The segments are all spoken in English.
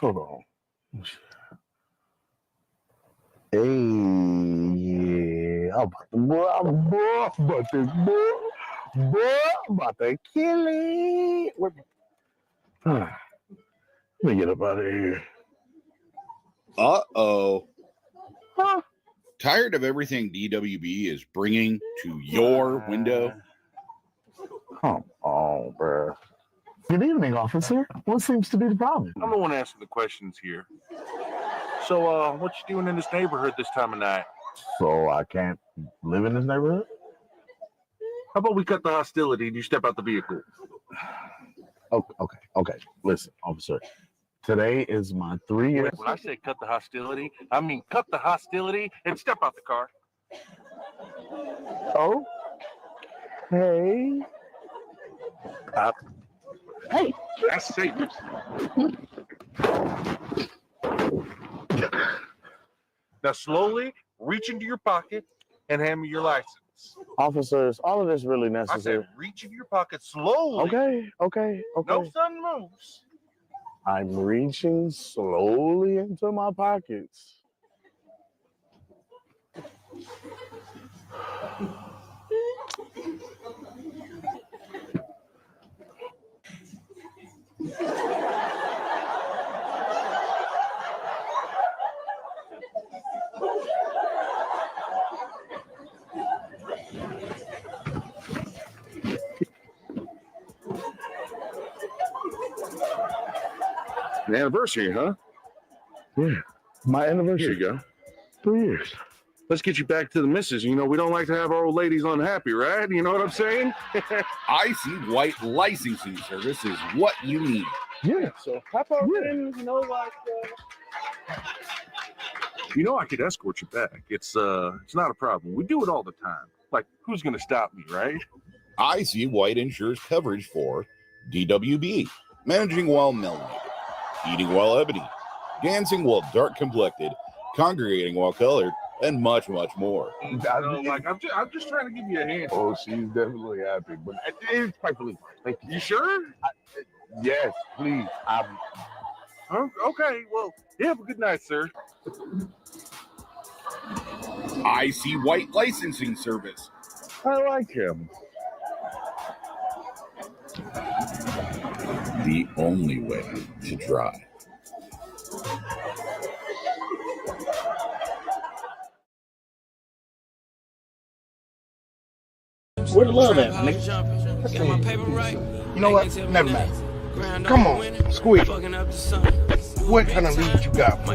Hold on. Hey, yeah. I'm about to kill it. Let me get up out of here. Uh-oh. Huh? Tired of everything DWB is bringing to your window? Come on, bro. Good evening, officer. What seems to be the problem? I'm the one asking the questions here. So, what you doing in this neighborhood this time of night? So I can't live in this neighborhood? How about we cut the hostility and you step out the vehicle? Okay. Listen, officer. Today is my 3 years. When I say cut the hostility, I mean cut the hostility and step out the car. Oh. Hey. Hey. That's safe. Now slowly reach into your pocket and hand me your license. Officers, all of this really I necessary. said reach into your pocket slowly. Okay. No sudden moves. I'm reaching slowly into my pockets. An anniversary, huh? Yeah, my anniversary. Here you go. 3 years. Let's get you back to the missus. You know, we don't like to have our old ladies unhappy, right? You know what I'm saying? Icy White Licensing Service is what you need. Yeah. So hop on in, you know, like, you know, I could escort you back. It's not a problem. We do it all the time. Like, who's gonna stop me, right? Icy White ensures coverage for DWB, managing while melanated, eating while ebony, dancing while dark complected, congregating while colored, and much, much more. You know, like, I'm just trying to give you a hand. Oh, she's definitely happy, but it's perfectly fine. Thank you. You sure? Yes, please. Okay, well, you have a good night, sir. Icy White Licensing Service. I like him. The only way to drive. Where the love at, nigga? Get my paper right. You know what? Never mind. Come on, squeak. What kind of lead you got?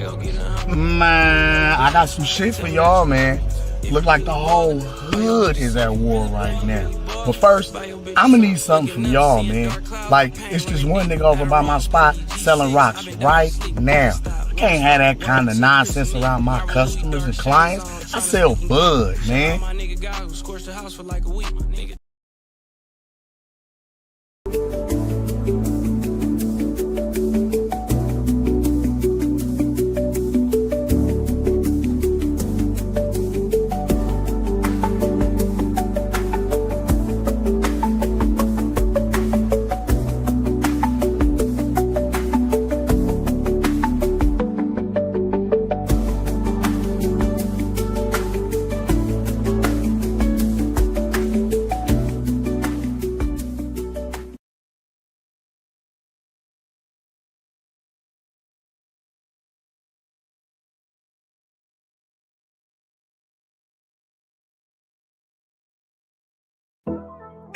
Man, I got some shit for y'all, man. Look like the whole hood is at war right now. But first, I'ma need something from y'all, man. Like, it's this one nigga over by my spot selling rocks right now. I can't have that kind of nonsense around my customers and clients. I sell bud, man.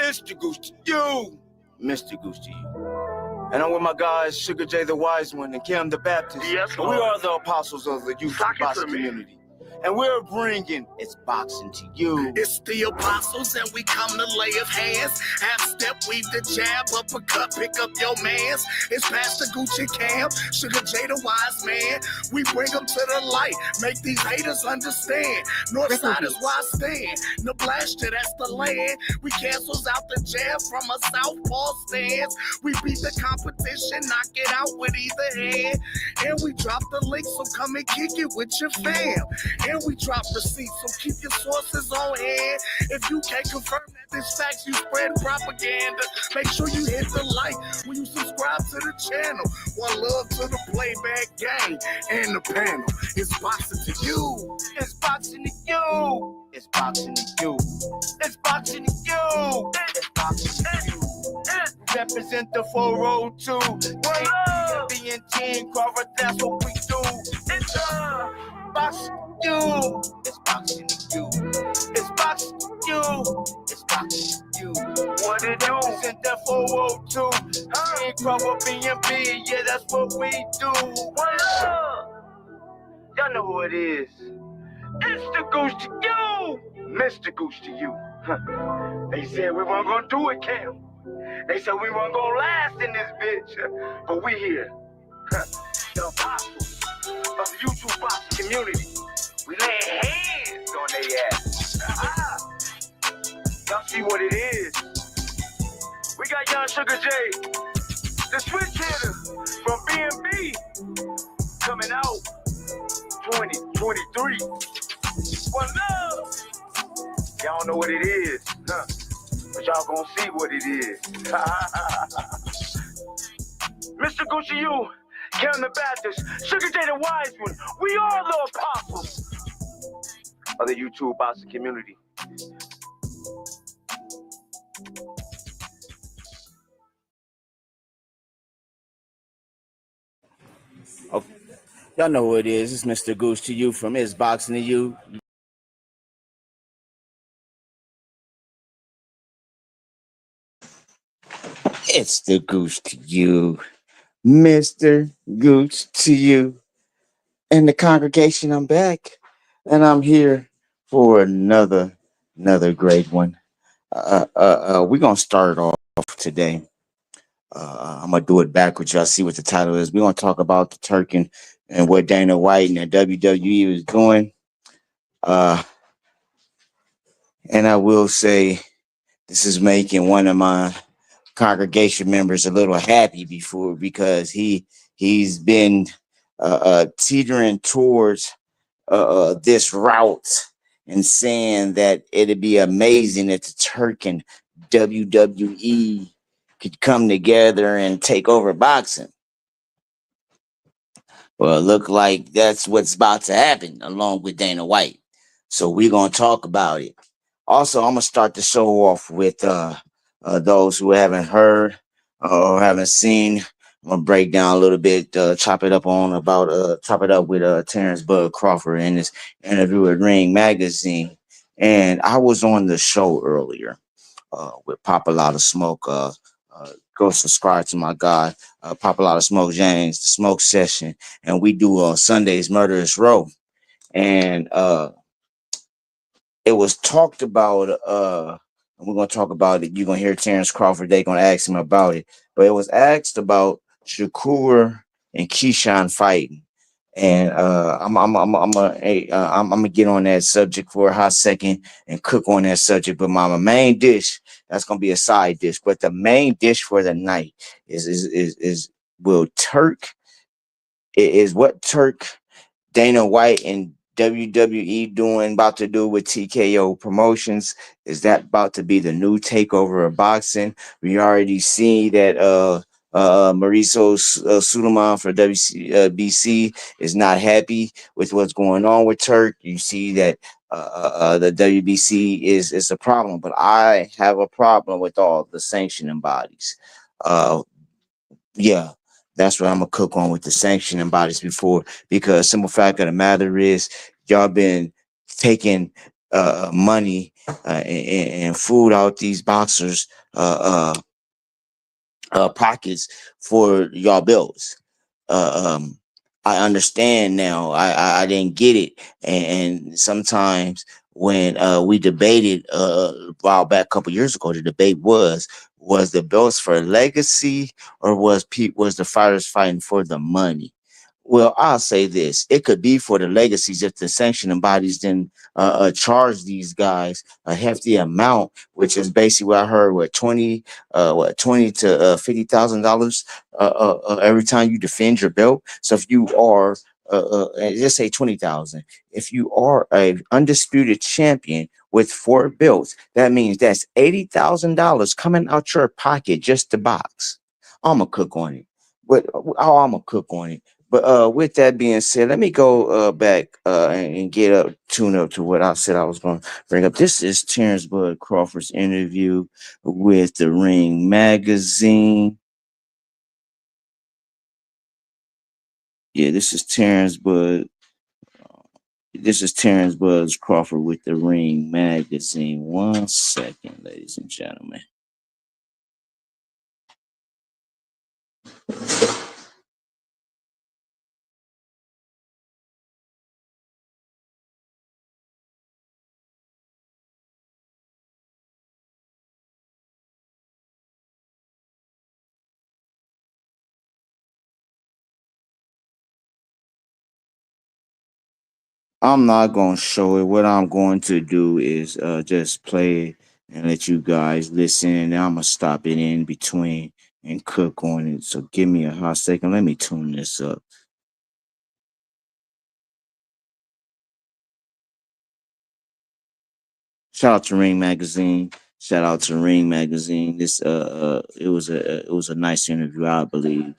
It's the Goose to you, Mr. Goose to you. And I'm with my guys, Sugar J the Wise One and Kim the Baptist. Yes, and we are the apostles of the youth boxing community. And we're bringing It's Boxing to you. It's the apostles and we come to lay of hands. Half step, weave the jab, uppercut, pick up your mans. It's Pastor Gucci Cam, Sugar J the Wise Man. We bring them to the light, make these haters understand. Northside is why I stand. Nebraska, that's the land. We cancels out the jab from a southpaw stance. We beat the competition, knock it out with either hand. And we drop the link, so come and kick it with your fam. And we drop receipts, so keep your sources on hand. If you can't confirm that this facts, you spread propaganda. Make sure you hit the like when you subscribe to the channel. One love to the playback gang and the panel. It's boxing to you. It's boxing to you. It's boxing to you. It's boxing to you. It's boxing to you. Represent the 402. Being Team Crawford, that's what we do. It's boxing to you. It's boxing to you. It's boxing to you. It's boxing to you. What it do? Represent the 402. Team Crawford, BNB, yeah, that's what we do. Y'all know who it is. It's the Goose to you. Mr. Goose to you. They said we weren't gonna do it, Cam. They said we weren't gonna last in this bitch, but we here. The apostles of the YouTube boxing community. We laying hands on their ass. Y'all see what it is. We got young Sugar J, the switch hitter from BNB, coming out 2023. One love. Y'all know what it is, huh? But y'all gonna see what it is. Mr. Gucci, you, Kevin the Baptist, Sugar J the Wise One, we are the apostles of the YouTube boxing community. Oh, y'all know who it is. It's Mr. Goose to you from Is Boxing to You. It's the Goose to you, Mr. Goose to you. And the congregation, I'm back. And I'm here for another great one. We're gonna start off today. I'm gonna do it backwards. Y'all see what the title is. We're gonna talk about the Turk and what Dana White and the WWE was doing. Uh, and I will say this is making one of my congregation members a little happy before because he's been teetering towards this route and saying that it'd be amazing if the Turk and WWE could come together and take over boxing. Well, it look like that's what's about to happen along with Dana White. So we're gonna talk about it. Also, I'm gonna start the show off with those who haven't heard or haven't seen. I'm gonna break down a little bit, chop it up with Terrence Bud Crawford in this interview with Ring Magazine. And I was on the show earlier with Pop a Lot of Smoke. Go subscribe to my guy, Pop a Lot of Smoke James, the Smoke Session, and we do Sunday's Murderous Row. And it was talked about. And we're gonna talk about it. You're gonna hear Terrence Crawford. They're gonna ask him about it, but it was asked about Shakur and Keyshawn fighting. And I'm gonna get on that subject for a hot second and cook on that subject. But my main dish, that's gonna be a side dish. But the main dish for the night is will Turk is what Turk, Dana White, and WWE about to do with TKO Promotions. Is that about to be the new takeover of boxing? We already see that Mauricio Suleiman for WBC is not happy with what's going on with Turk. You see that the WBC is a problem, but I have a problem with all the sanctioning bodies. Yeah, that's what I'm gonna cook on with the sanctioning bodies before, because simple fact of the matter is y'all been taking money and food out these boxers pockets for y'all bills. Um, I understand now. I didn't get it, and sometimes when we debated a while back, a couple years ago, the debate was the belts for legacy or was the fighters fighting for the money? Well, I'll say this: it could be for the legacies if the sanctioning bodies didn't charge these guys a hefty amount, which is basically what I heard, what 20 to $50,000 every time you defend your belt. So if you are just say 20,000. If you are a undisputed champion with 4 belts, that means that's $80,000 coming out your pocket just to box. I'm gonna cook on it, but I'm gonna cook on it. But with that being said, let me go back and get up, tune up to what I said I was going to bring up. This is Terrence Bud Crawford's interview with the Ring Magazine. Yeah, this is Terrence Bud. This is Terrence Buzz Crawford with the Ring Magazine. 1 second, ladies and gentlemen. I'm not going to show it. What I'm going to do is just play it and let you guys listen. And I'm going to stop it in between and cook on it. So give me a hot second. Let me tune this up. Shout out to Ring Magazine. Shout out to Ring Magazine. This it was a nice interview, I believe.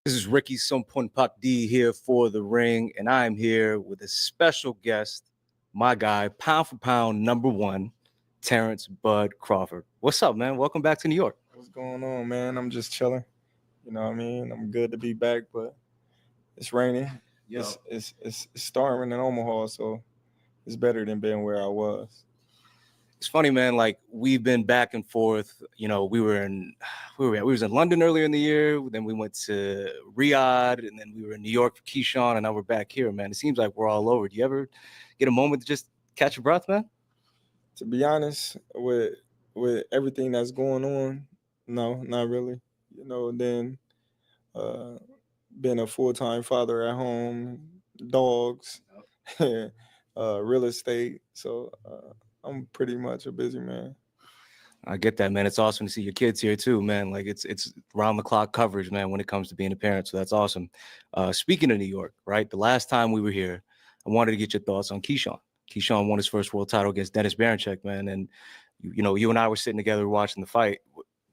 This is Ricky Sompon Pak D here for The Ring, and I am here with a special guest, my guy, pound for pound #1, Terrence Bud Crawford. What's up, man? Welcome back to New York. What's going on, man? I'm just chilling. You know what I mean? I'm good to be back, but it's raining. Yo. It's storming in Omaha, so it's better than being where I was. It's funny, man. Like we've been back and forth. You know, we was in London earlier in the year. Then we went to Riyadh, and then we were in New York for Keyshawn, and now we're back here, man. It seems like we're all over. Do you ever get a moment to just catch your breath, man? To be honest, with everything that's going on, no, not really. You know, then being a full-time father at home, dogs, real estate. So I'm pretty much a busy man. I get that, man. It's awesome to see your kids here too, man. Like it's round the clock coverage, man, when it comes to being a parent. So that's awesome. Speaking of New York, right? The last time we were here, I wanted to get your thoughts on Keyshawn. Keyshawn won his first world title against Dennis Baranchek, man. And you know, you and I were sitting together watching the fight.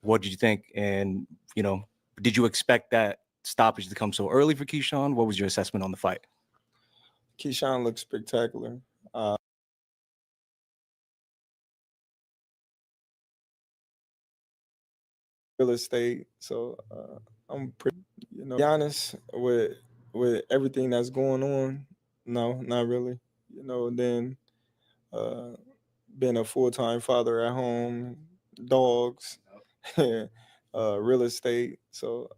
What did you think? And you know, did you expect that stoppage to come so early for Keyshawn? What was your assessment on the fight? Keyshawn looks spectacular. Real estate. So I'm pretty, you know, be honest with everything that's going on. No, not really. You know, then being a full-time father at home, dogs, real estate. So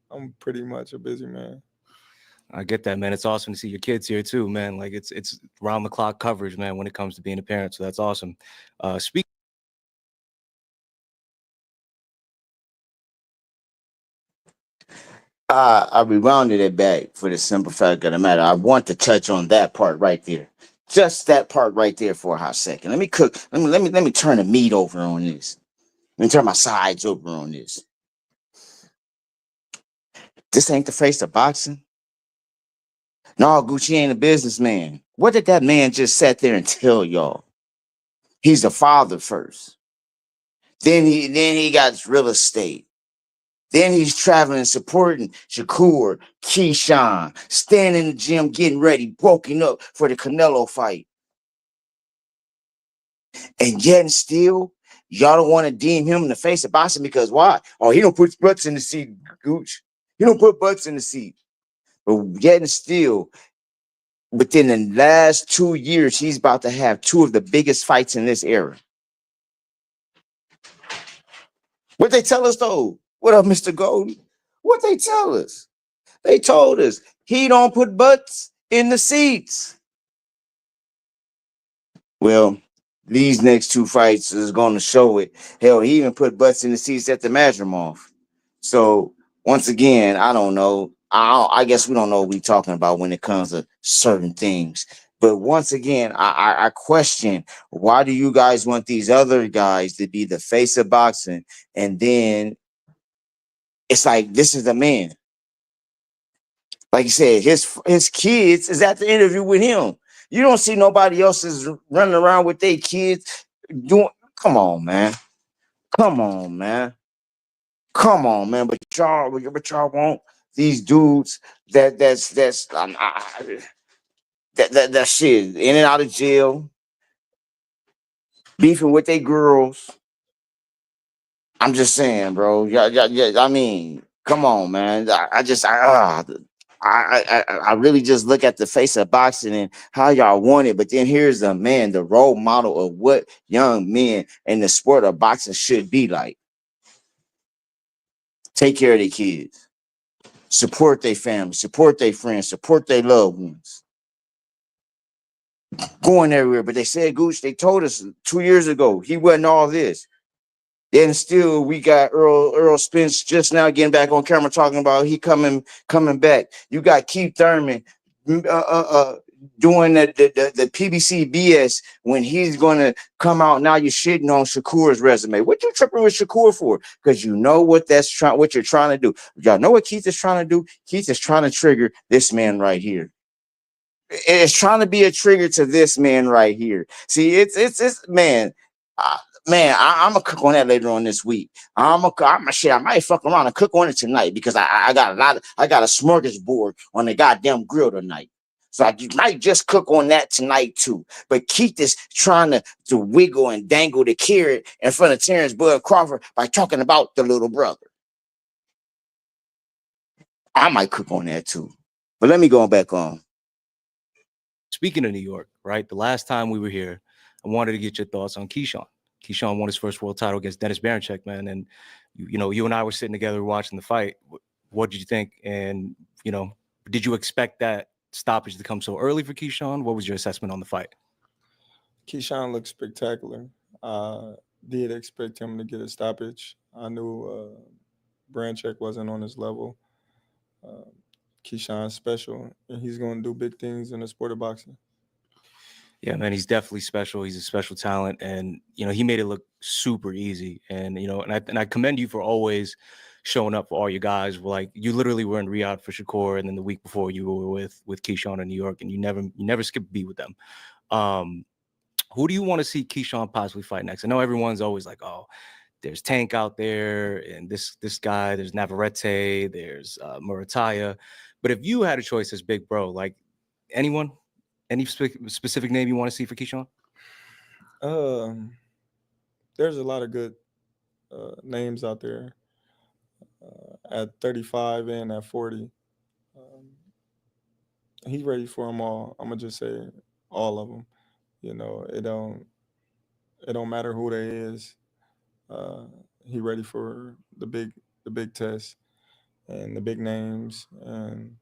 I'm pretty much a busy man. I get that, man. It's awesome to see your kids here too, man. Like it's round the clock coverage, man, when it comes to being a parent. So that's awesome. I rewounded it back for the simple fact of the matter. I want to touch on that part right there. Just that part right there for a hot second. Let me cook. Let me turn the meat over on this. Let me turn my sides over on this. This ain't the face of boxing. No, Gucci ain't a businessman. What did that man just sat there and tell y'all? He's a father first. Then he got real estate. Then he's traveling, supporting Shakur, Keyshawn, staying in the gym, getting ready, broken up for the Canelo fight. And yet and still, y'all don't want to deem him in the face of boxing because why? Oh, he don't put butts in the seat, Gooch. He don't put butts in the seat. But yet and still, within the last 2 years, he's about to have 2 of the biggest fights in this era. What they tell us though? What up, Mr. Golden? What they tell us? They told us he don't put butts in the seats. Well, these next 2 fights is going to show it. Hell, he even put butts in the seats at the Madrimov. So once again, I don't know. I guess we don't know what we're talking about when it comes to certain things. But once again, I question, why do you guys want these other guys to be the face of boxing? And then it's like, this is the man. Like you said, his kids is at the interview with him. You don't see nobody else is running around with their kids doing. Come on, man. Come on, man. Come on, man. But y'all want these dudes that shit in and out of jail, beefing with their girls. I'm just saying, bro. Yeah. I mean, come on, man. I really just look at the face of boxing and how y'all want it, but then here's the man, the role model of what young men in the sport of boxing should be like. Take care of their kids, support their family, support their friends, support their loved ones. Going everywhere, but they said Gooch. They told us 2 years ago he wasn't all this. Then still we got Earl Spence just now getting back on camera talking about he coming back. You got Keith Thurman doing the PBC BS when he's gonna come out. Now you're shitting on Shakur's resume. What you tripping with Shakur for? Because you know what you're trying to do. Y'all know what Keith is trying to do? Keith is trying to trigger this man right here. It's trying to be a trigger to this man right here. See, it's man. I'm gonna cook on that later on this week. I might fuck around and cook on it tonight because I got a smorgasbord on the goddamn grill tonight. So I might just cook on that tonight too. But Keith is trying to wiggle and dangle the carrot in front of Terrence Bud Crawford by talking about the little brother. I might cook on that too. But let me go back on. Speaking of New York, right? The last time we were here, I wanted to get your thoughts on Keyshawn. Keyshawn won his first world title against Dennis Baranchek, man. And, you and I were sitting together watching the fight. What did you think? And, did you expect that stoppage to come so early for Keyshawn? What was your assessment on the fight? Keyshawn looked spectacular. Did expect him to get a stoppage. I knew Baranchek wasn't on his level. Keyshawn's special, and he's going to do big things in the sport of boxing. Yeah, man, he's definitely special. He's a special talent, and he made it look super easy. And and I commend you for always showing up for all your guys. Like you literally were in Riyadh for Shakur, and then the week before you were with Keyshawn in New York, and you never skipped a beat with them. Who do you want to see Keyshawn possibly fight next? I know everyone's always like, oh, there's Tank out there, and this guy, there's Navarrete, there's Murataya. But if you had a choice as big bro, like anyone, any specific name you want to see for Keyshawn? There's a lot of good names out there at 35 and at 40. He's ready for them all. I'm gonna just say all of them. It don't matter who they is. He ready for the big test and the big names, and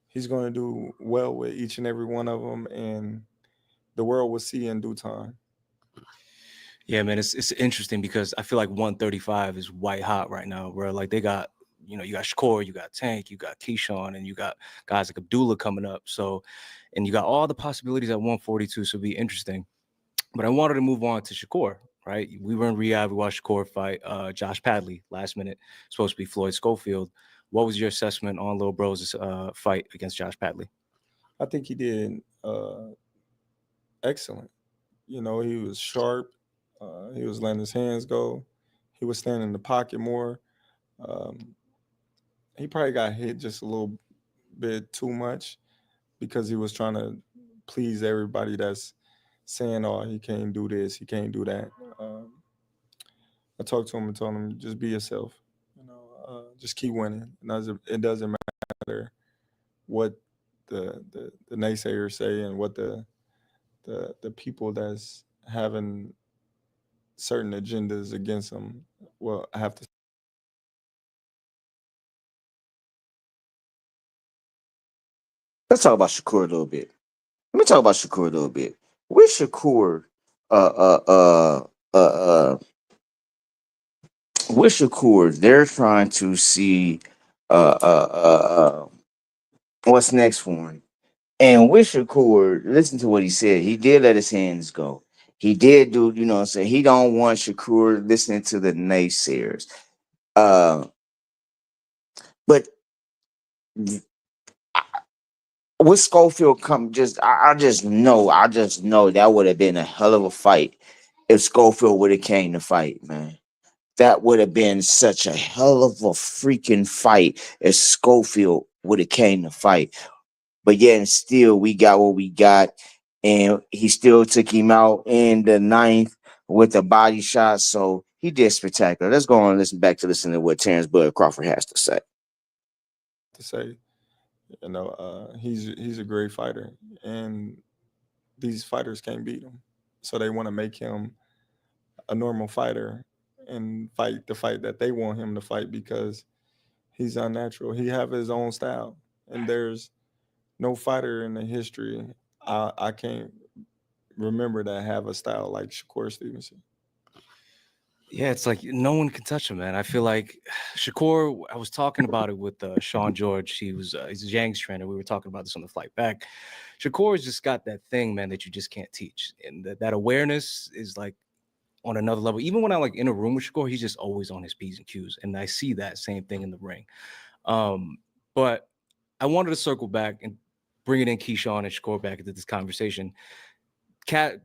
he's going to do well with each and every one of them, and the world will see in due time. Yeah, man, it's interesting because I feel like 135 is white hot right now, where like they got, you got Shakur, you got Tank, you got Keyshawn, and you got guys like Abdullah coming up. So, and you got all the possibilities at 142, so it'll be interesting. But I wanted to move on to Shakur, right? We were in Riyadh, we watched Shakur fight Josh Padley last minute, supposed to be Floyd Schofield. What was your assessment on Lil Bro's fight against Josh Padley? I think he did excellent. He was sharp. He was letting his hands go. He was standing in the pocket more. He probably got hit just a little bit too much because he was trying to please everybody that's saying, oh, he can't do this, he can't do that. I talked to him and told him, just be yourself. Just keep winning. It doesn't matter what the naysayers say and what the people that's having certain agendas against them will have to. Let's talk about Shakur a little bit. Let me talk about Shakur a little bit. With Shakur, with Shakur, they're trying to see what's next for him. And with Shakur, listen to what he said. He did let his hands go. He did do, what I'm saying? He don't want Shakur listening to the naysayers. But with Schofield come I just know that would have been a hell of a fight if Schofield would have came to fight, man. That would have been such a hell of a freaking fight if Schofield would have came to fight. But yet and still we got what we got, and he still took him out in the ninth with a body shot. So he did spectacular. Let's go on and listen to what Terrence Bud Crawford has to say. To say, he's a great fighter, and these fighters can't beat him. So they want to make him a normal fighter and fight the fight that they want him to fight because he's unnatural. He have his own style, and there's no fighter in the history I can't remember that have a style like Shakur Stevenson. Yeah, it's like no one can touch him, man. I feel like Shakur, I was talking about it with Sean George. He's Zhang's trainer. We were talking about this on the flight back. Shakur's just got that thing, man, that you just can't teach. And that awareness is like on another level. Even when I'm like in a room with Shakur, he's just always on his P's and Q's. And I see that same thing in the ring. But I wanted to circle back and bring it in Keyshawn and Shakur back into this conversation.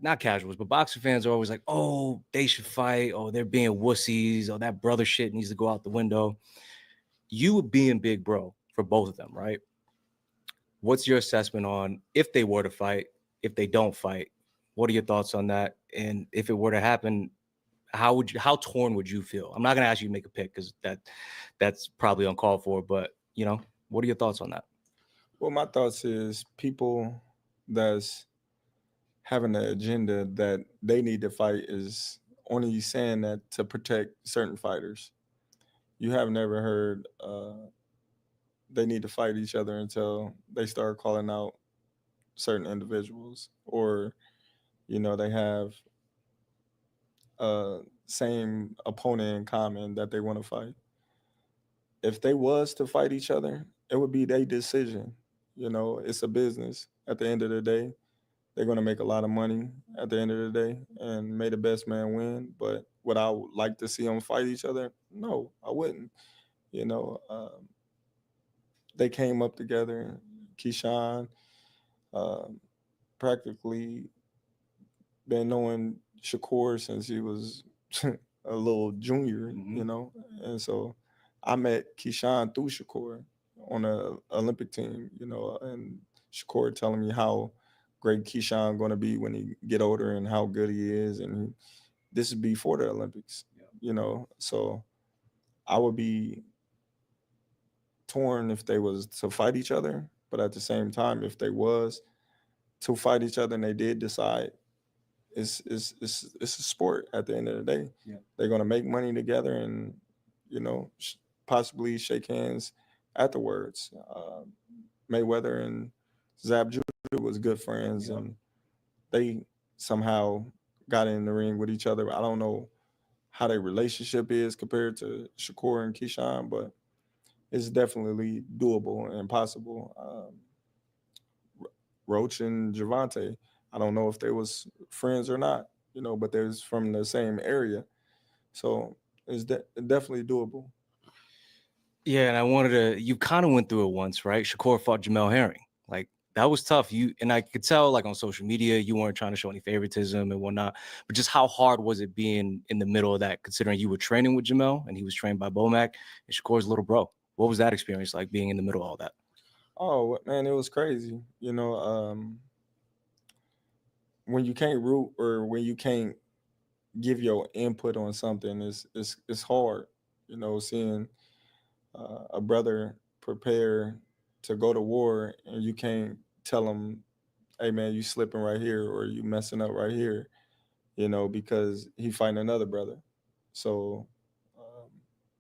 Not casuals, but boxing fans are always like, oh, they should fight. Oh, they're being wussies. Oh, that brother shit needs to go out the window. You being big bro for both of them, right? What's your assessment on if they were to fight, if they don't fight? What are your thoughts on that? And if it were to happen, how torn would you feel? I'm not going to ask you to make a pick because that's probably uncalled for, but what are your thoughts on that? Well, my thoughts is people that's having an agenda that they need to fight is only saying that to protect certain fighters. You have never heard they need to fight each other until they start calling out certain individuals, or they have same opponent in common that they want to fight. If they was to fight each other, it would be their decision. It's a business. At the end of the day, they're going to make a lot of money at the end of the day, and may the best man win. But would I like to see them fight each other? No, I wouldn't. They came up together. Keyshawn practically been knowing Shakur since he was a little junior, and so I met Keyshawn through Shakur on a Olympic team, and Shakur telling me how great Keyshawn going to be when he get older and how good he is, and this is before the Olympics, so I would be torn if they was to fight each other, but at the same time, if they was to fight each other and they did decide, it's a sport at the end of the day. Yeah. They're gonna make money together and possibly shake hands afterwards. Mayweather and Zab Judah was good friends, and they somehow got in the ring with each other. I don't know how their relationship is compared to Shakur and Keyshawn, but it's definitely doable and possible. Roach and Javante, I don't know if they was friends or not, but they was from the same area, so it's definitely doable. Yeah, and you kind of went through it once, right? Shakur fought Jamel Herring. Like, that was tough. And I could tell, like, on social media, you weren't trying to show any favoritism and whatnot. But just how hard was it being in the middle of that, considering you were training with Jamel and he was trained by Bomac and Shakur's little bro? What was that experience like, being in the middle of all that? Oh man, it was crazy. When you can't root or when you can't give your input on something, it's hard. Seeing a brother prepare to go to war and you can't tell him, hey man, you slipping right here or you messing up right here, because he fighting another brother. So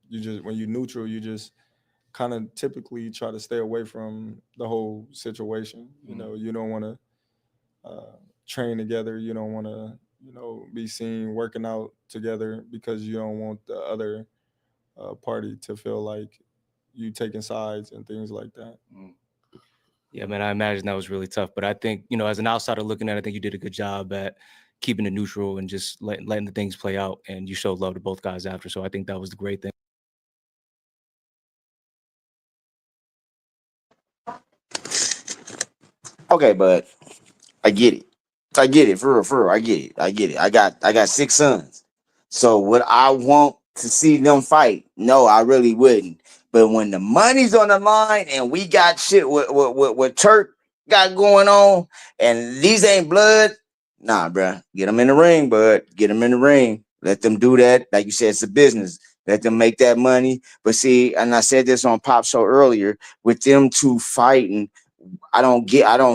you just, when you neutral, you just kind of typically try to stay away from the whole situation. You don't want to train together. You don't want to, be seen working out together because you don't want the other party to feel like you taking sides and things like that. Yeah, man, I imagine that was really tough. But I think, as an outsider looking at it, I think you did a good job at keeping it neutral and just letting the things play out. And you showed love to both guys after. So I think that was the great thing. Okay, but I get it. I get it for real. I get it. I get it. I got 6 sons. So would I want to see them fight? No, I really wouldn't. But when the money's on the line and we got shit what Turk got going on, and these ain't blood, nah, bruh. Get them in the ring, bud. Get them in the ring. Let them do that. Like you said, it's a business. Let them make that money. But see, and I said this on Pop Show earlier, with them two fighting, I don't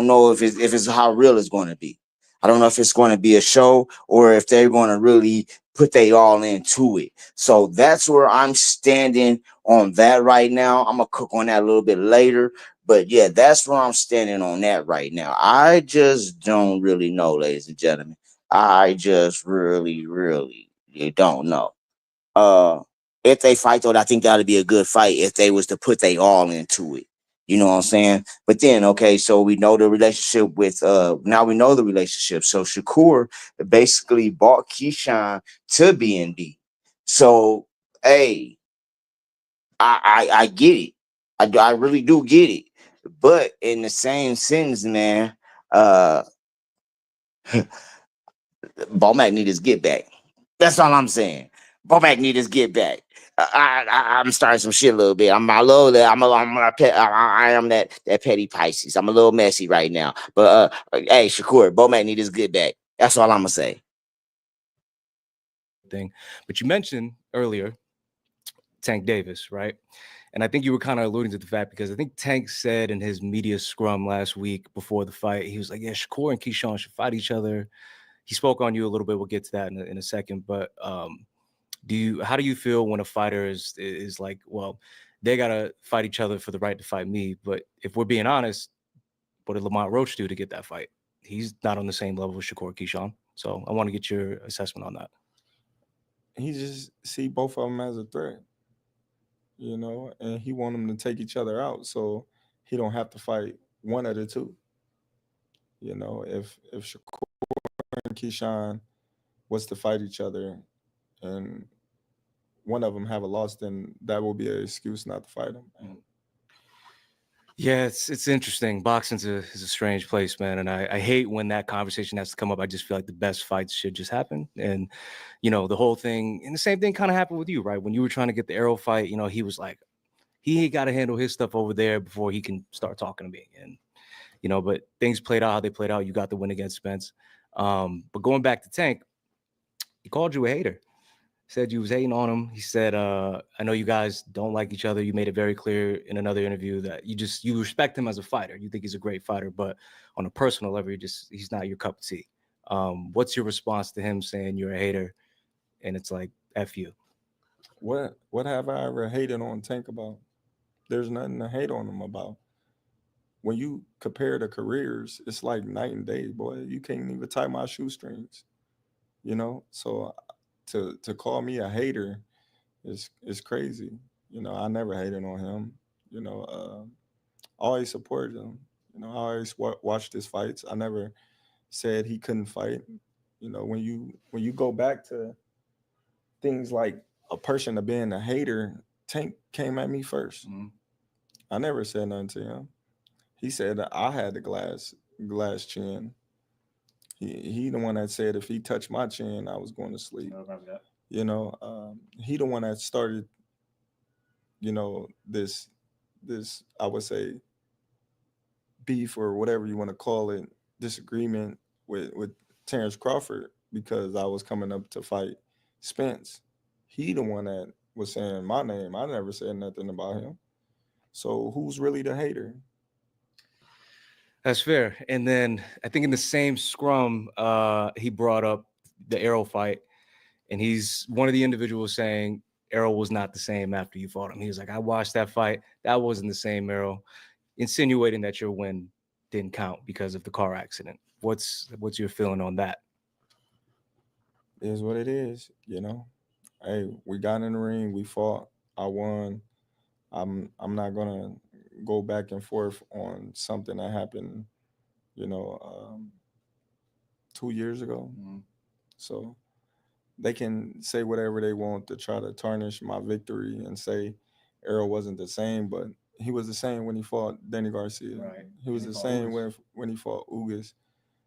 know if it's how real it's going to be. I don't know if it's going to be a show or if they're going to really put they all into it. So that's where I'm standing on that right now. I'm gonna cook on that a little bit later, but yeah, that's where I'm standing on that right now. I just don't really know, ladies and gentlemen. I just really you don't know. Uh, if they fight though, I think that'd be a good fight if they was to put they all into it. You know what I'm saying? But then, okay, so we know the relationship with now we know the relationship. So Shakur basically bought Keyshawn to BNB. So hey, I get it. I really do get it. But in the same sentence, man, uh Bomac need his get back. That's all I'm saying. Bomac need his get back. I'm starting some shit a little bit. I am that petty Pisces. I'm a little messy right now. But hey, Shakur, Bomac need his get back. That's all I'm gonna say. Thing, but you mentioned earlier Tank Davis, right? And I think you were kind of alluding to the fact because I think Tank said in his media scrum last week before the fight, he was like, "Yeah, Shakur and Keyshawn should fight each other." He spoke on you a little bit. We'll get to that in a second. But how do you feel when a fighter is like, well, they gotta fight each other for the right to fight me? But if we're being honest, what did Lamont Roach do to get that fight? He's not on the same level with Shakur Keyshawn. So I want to get your assessment on that. He just see both of them as a threat, and he want them to take each other out, so he don't have to fight one of the two. If Shakur and Keyshawn was to fight each other, and one of them have a loss, then that will be an excuse not to fight them. Yeah, it's interesting. Boxing is a strange place, man, and I hate when that conversation has to come up. I just feel like the best fights should just happen, and the whole thing, and the same thing kind of happened with you, right? When you were trying to get the Arrow fight, he was like, he got to handle his stuff over there before he can start talking to me, and but things played out how they played out. You got the win against Spence, but going back to Tank, he called you a hater. Said you was hating on him. He said, I know you guys don't like each other. You made it very clear in another interview that you respect him as a fighter. You think he's a great fighter, but on a personal level, he's not your cup of tea. What's your response to him saying you're a hater? And it's like, F you. What have I ever hated on Tank about? There's nothing to hate on him about. When you compare the careers, it's like night and day, boy. You can't even tie my shoestrings. So to call me a hater is crazy. I never hated on him. Always supported him. I always watched his fights. I never said he couldn't fight. When you go back to things like a person of being a hater, Tank came at me 1st. Mm-hmm. I never said nothing to him. He said that I had the glass chin. He the one that said if he touched my chin, I was going to sleep. He the one that started, this I would say beef or whatever you want to call it, disagreement with Terrence Crawford because I was coming up to fight Spence. He the one that was saying my name. I never said nothing about him. So who's really the hater? That's fair. And then I think in the same scrum, he brought up the Arrow fight, and he's one of the individuals saying Arrow was not the same after you fought him. He was like, I watched that fight. That wasn't the same Arrow, insinuating that your win didn't count because of the car accident. What's your feeling on that? It is what it is. Hey, we got in the ring, we fought, I won. I'm not gonna go back and forth on something that happened, you know, um, 2 years ago. Mm-hmm. So they can say whatever they want to try to tarnish my victory and say Errol wasn't the same, but he was the same when he fought Danny Garcia. Right. He was the same when he fought Ugas.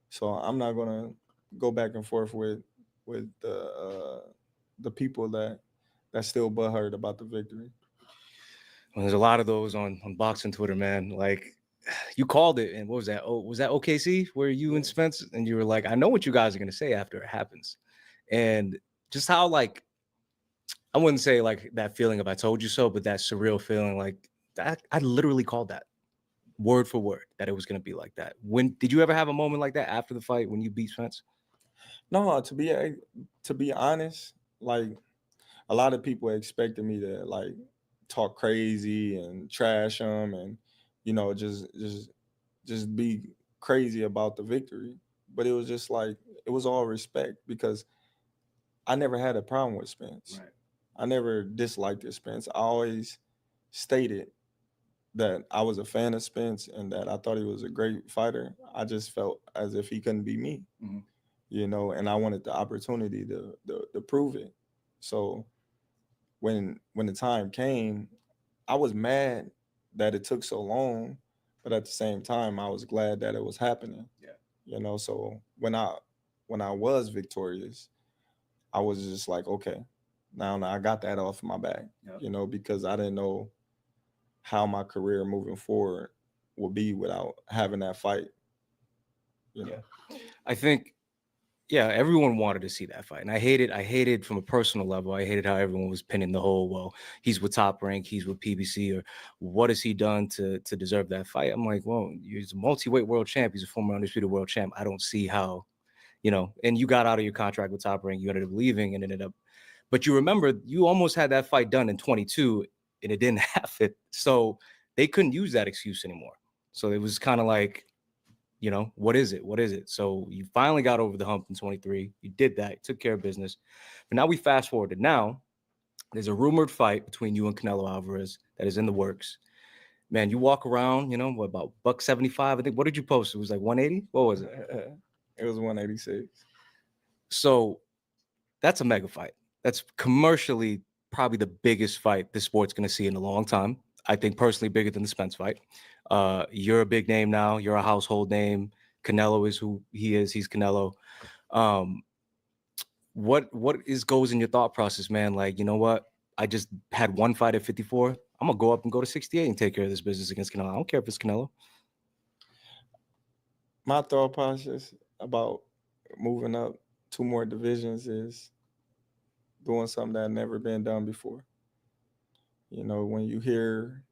So I'm not gonna go back and forth with the people that still butthurt about the victory. Well, there's a lot of those on boxing Twitter, man. Like you called it, and what was that? Oh, was that OKC where you and Spence and you were like, I know what you guys are gonna say after it happens, and just how like I wouldn't say like that feeling of I told you so, but that surreal feeling like that I literally called that word for word that it was gonna be like that. When did you ever have a moment like that after the fight when you beat Spence? No, to be honest, like a lot of people expected me to like talk crazy and trash them and just be crazy about the victory. But it was just like it was all respect because I never had a problem with Spence. Right. I never disliked his Spence. I always stated that I was a fan of Spence and that I thought he was a great fighter. I just felt as if he couldn't be me, and I wanted the opportunity to prove it. So when the time came, I was mad that it took so long, but at the same time, I was glad that it was happening. Yeah. So when I was victorious, I was just like, okay, now I got that off my back, because I didn't know how my career moving forward would be without having that fight. I think, yeah, everyone wanted to see that fight. And I hated from a personal level, I hated how everyone was pinning the whole, well, he's with Top Rank, he's with PBC, or what has he done to deserve that fight? I'm like, well, he's a multi-weight world champ. He's a former undisputed world champ. I don't see how, and you got out of your contract with Top Rank, you ended up leaving and ended up, but you remember you almost had that fight done in 22 and it didn't happen. So they couldn't use that excuse anymore. So it was kind of like, what is it? What is it? So you finally got over the hump in 23. You did that, you took care of business. But now we fast forwarded. Now there's a rumored fight between you and Canelo Alvarez that is in the works. Man, you walk around, what about $175? I think. What did you post? It was like 180. What was it? It was 186. So that's a mega fight. That's commercially probably the biggest fight this sport's going to see in a long time. I think personally bigger than the Spence fight. You're a big name now. You're a household name. Canelo is who he is. He's Canelo. What goes in your thought process, man? Like, you know what? I just had one fight at 54. I'm gonna go up and go to 68 and take care of this business against Canelo. I don't care if it's Canelo. My thought process about moving up 2 more divisions is doing something that never been done before. When you hear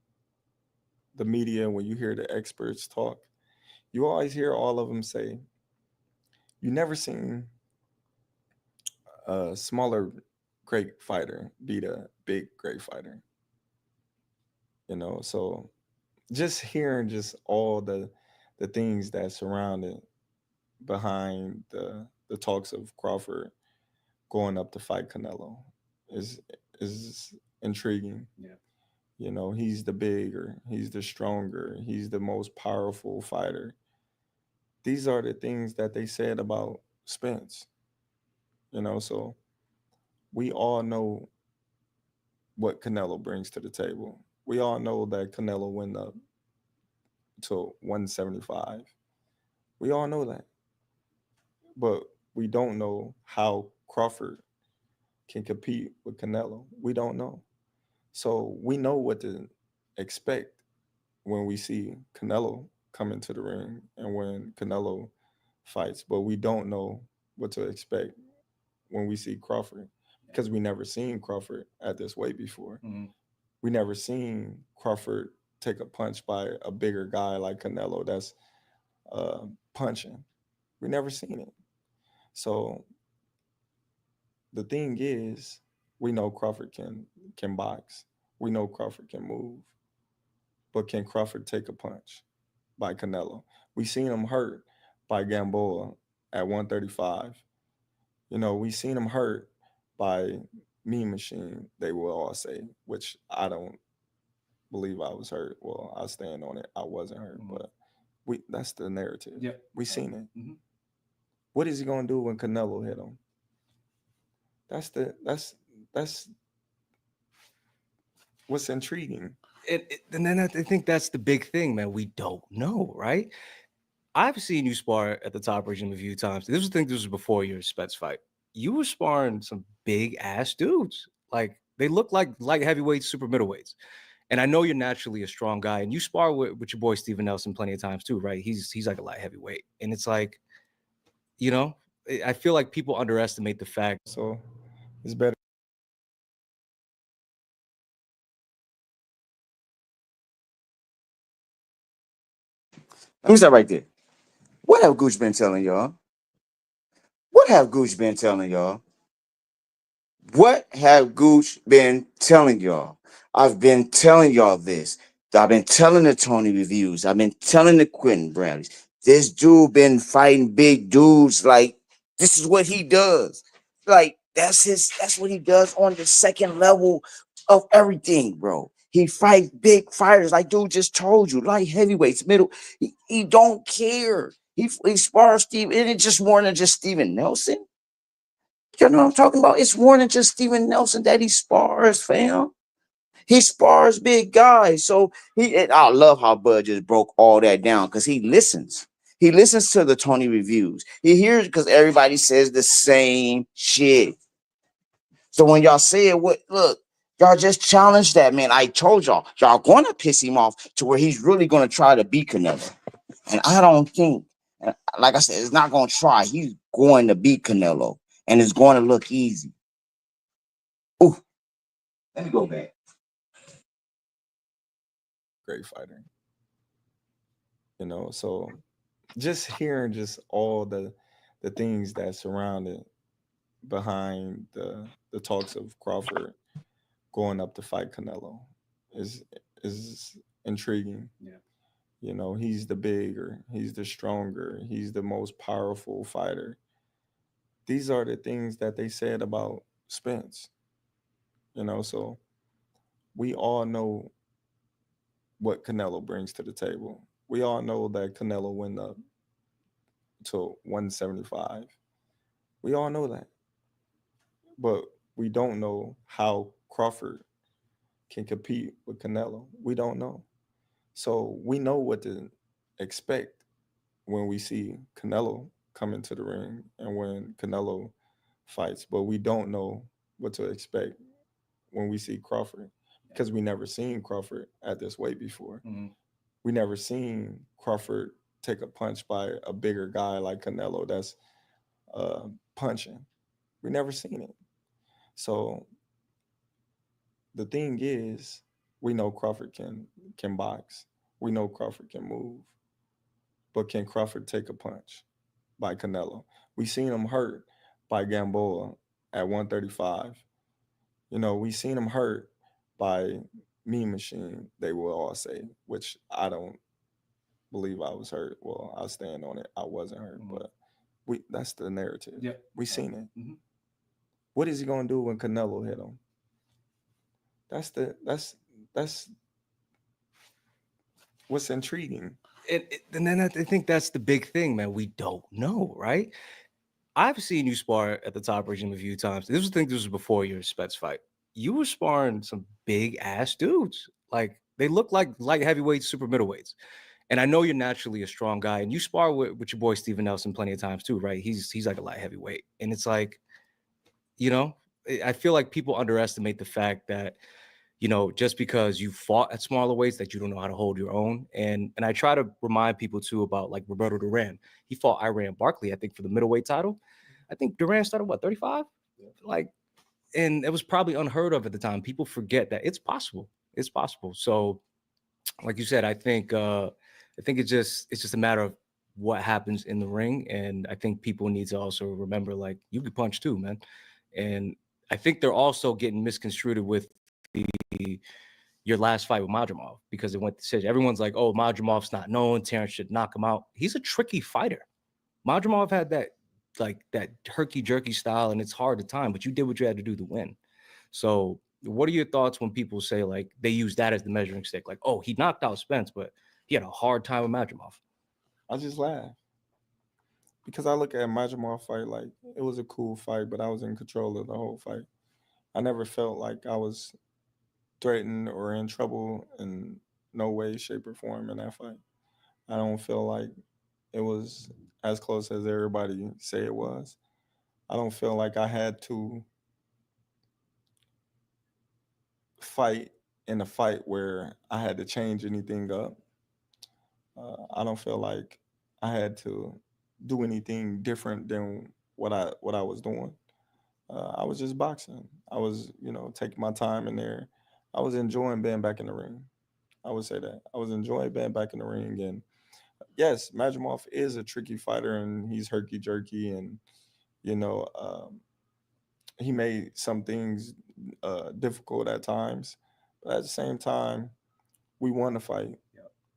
the media, when you hear the experts talk, you always hear all of them say, you never seen a smaller great fighter beat a big great fighter. So just hearing just all the things that surrounded behind the talks of Crawford going up to fight Canelo is intriguing. Yeah. He's the bigger, he's the stronger, he's the most powerful fighter. These are the things that they said about Spence. So we all know what Canelo brings to the table. We all know that Canelo went up to 175. We all know that. But we don't know how Crawford can compete with Canelo. We don't know. So we know what to expect when we see Canelo come into the ring and when Canelo fights, but we don't know what to expect when we see Crawford because we never seen Crawford at this weight before. Mm-hmm. We never seen Crawford take a punch by a bigger guy like Canelo that's punching. We never seen it. So the thing is, we know Crawford can box. We know Crawford can move. But can Crawford take a punch by Canelo? We seen him hurt by Gamboa at 135. We seen him hurt by Mean Machine, they will all say, which I don't believe I was hurt. Well, I stand on it. I wasn't hurt, but that's the narrative. Yeah. We seen it. Mm-hmm. What is he gonna do when Canelo hit him? That's what's intriguing. And then I think that's the big thing, man. We don't know, right? I've seen you spar at the top regime a few times. This was before your Spets fight. You were sparring some big ass dudes. Like they look like light heavyweights, super middleweights. And I know you're naturally a strong guy, and you spar with your boy Steven Nelson plenty of times too, right? He's like a light heavyweight, and it's like, you know, I feel like people underestimate the fact. So it's better. Let me start right there. What have Gooch been telling y'all? What have Gooch been telling y'all? What have Gooch been telling y'all? I've been telling y'all this. I've been telling the Tony reviews. I've been telling the Quentin Bradleys. This dude been fighting big dudes. Like, this is what he does. Like, that's what he does on the second level of everything, bro. He fight big fighters, like dude just told you, light heavyweights, middle. He don't care. He spars Steve, and it's just more than just Steven Nelson. You know what I'm talking about? It's more than just Steven Nelson that he spars, fam. He spars big guys. So I love how Bud just broke all that down because he listens. He listens to the Tony reviews. He hears because everybody says the same shit. So when y'all say it, look, y'all just challenge that man. I told y'all gonna piss him off to where he's really gonna try to beat Canelo. And I don't think, like I said, it's not gonna try. He's going to beat Canelo, and it's going to look easy. Ooh, let me go back. Great fighter. You know, so just hearing just all the things that surrounded behind the talks of Crawford going up to fight Canelo is intriguing. Yeah. You know, he's the bigger, he's the stronger, he's the most powerful fighter. These are the things that they said about Spence. You know, so we all know what Canelo brings to the table. We all know that Canelo went up to 175. We all know that. But we don't know how Crawford can compete with Canelo. We don't know. So we know what to expect when we see Canelo come into the ring and when Canelo fights, but we don't know what to expect when we see Crawford because we never seen Crawford at this weight before. Mm-hmm. We never seen Crawford take a punch by a bigger guy like Canelo that's punching. We never seen it. So the thing is, we know Crawford can box. We know Crawford can move. But can Crawford take a punch by Canelo? We seen him hurt by Gamboa at 135. You know, we seen him hurt by Mean Machine, they will all say, which I don't believe I was hurt. Well, I'll stand on it. I wasn't hurt, but that's the narrative. Yeah. We seen it. Mm-hmm. What is he gonna do when Canelo hit him? That's what's intriguing. And then I think that's the big thing, man. We don't know, right? I've seen you spar at the top regime a few times. This was before your Spets fight. You were sparring some big ass dudes. Like they look like light heavyweights, super middleweights. And I know you're naturally a strong guy, and you spar with your boy Steven Nelson plenty of times too, right? He's like a light heavyweight, and it's like, you know, I feel like people underestimate the fact that, you know, just because you fought at smaller weights that you don't know how to hold your own. And I try to remind people too about like Roberto Duran. He fought Iran Barkley, I think, for the middleweight title. I think Duran started what, 35? Like, and it was probably unheard of at the time. People forget that it's possible. It's possible. So, like you said, I think it's just a matter of what happens in the ring. And I think people need to also remember, like, you can punch too, man. And I think they're also getting misconstrued with your last fight with Madrimov because it went to decision. Everyone's like, oh, Madrimov's not known. Terrence should knock him out. He's a tricky fighter. Madrimov had that herky jerky style, and it's hard to time, but you did what you had to do to win. So what are your thoughts when people say like they use that as the measuring stick? Like, oh, he knocked out Spence, but he had a hard time with Madrimov. I just laugh because I look at Majimov fight like it was a cool fight, but I was in control of the whole fight. I never felt like I was threatened or in trouble in no way, shape, or form in that fight. I don't feel like it was as close as everybody say it was. I don't feel like I had to fight in a fight where I had to change anything up. I don't feel like I had to do anything different than what I was doing. I was just boxing. I was, taking my time in there. I was enjoying being back in the ring. I would say that I was enjoying being back in the ring. And yes, Majimov is a tricky fighter, and he's herky jerky, and you know, he made some things difficult at times. But at the same time, we won the fight.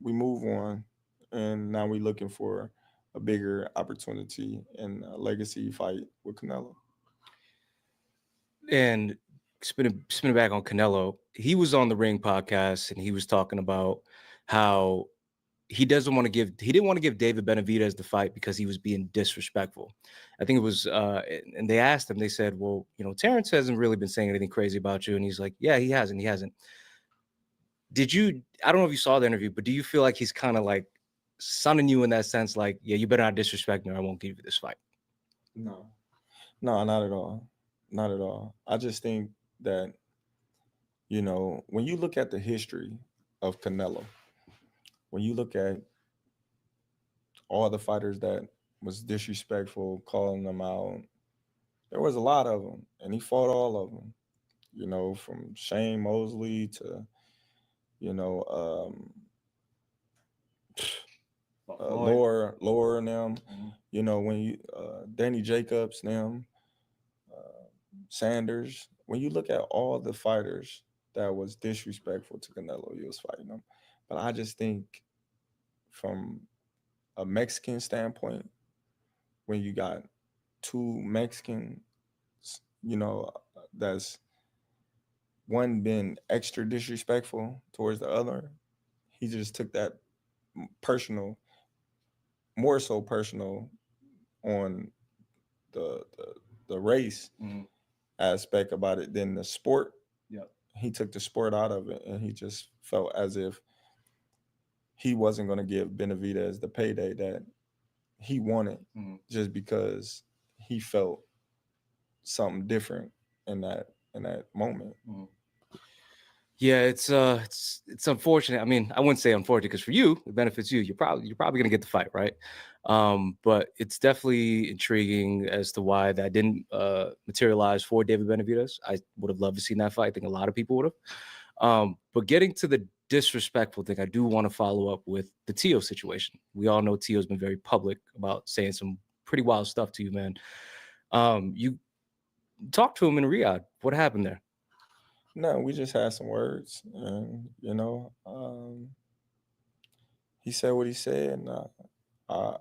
We move on, and now we're looking for a bigger opportunity and a legacy fight with Canelo. And spinning back on Canelo, he was on the Ring podcast and he was talking about how he didn't want to give David Benavidez the fight because he was being disrespectful. I think it was, and they asked him, they said, well, Terrence hasn't really been saying anything crazy about you. And he's like, yeah, he hasn't. I don't know if you saw the interview, but do you feel like he's kind of like sunning you in that sense? Like, yeah, you better not disrespect me or I won't give you this fight. No, no, not at all. Not at all. I just think that, when you look at the history of Canelo, when you look at all the fighters that was disrespectful, calling them out, there was a lot of them, and he fought all of them. From Shane Mosley to you know Laura and them. When you Danny Jacobs and them, Sanders. When you look at all the fighters that was disrespectful to Canelo, he was fighting them. But I just think from a Mexican standpoint, when you got two Mexicans, that's one been extra disrespectful towards the other, he just took that personal, more so personal on the race aspect about it than the sport. He took the sport out of it, and he just felt as if he wasn't going to give Benavidez the payday that he wanted, just because he felt something different in that moment. Yeah, it's unfortunate. I mean, I wouldn't say unfortunate because for you, it benefits you. You're probably gonna get the fight, right? But it's definitely intriguing as to why that didn't materialize for David Benavidez. I would have loved to see that fight. I think a lot of people would have. But getting to the disrespectful thing, I do want to follow up with the Tio situation. We all know Tio's been very public about saying some pretty wild stuff to you, man. You talked to him in Riyadh. What happened there? No, we just had some words, and he said what he said, and I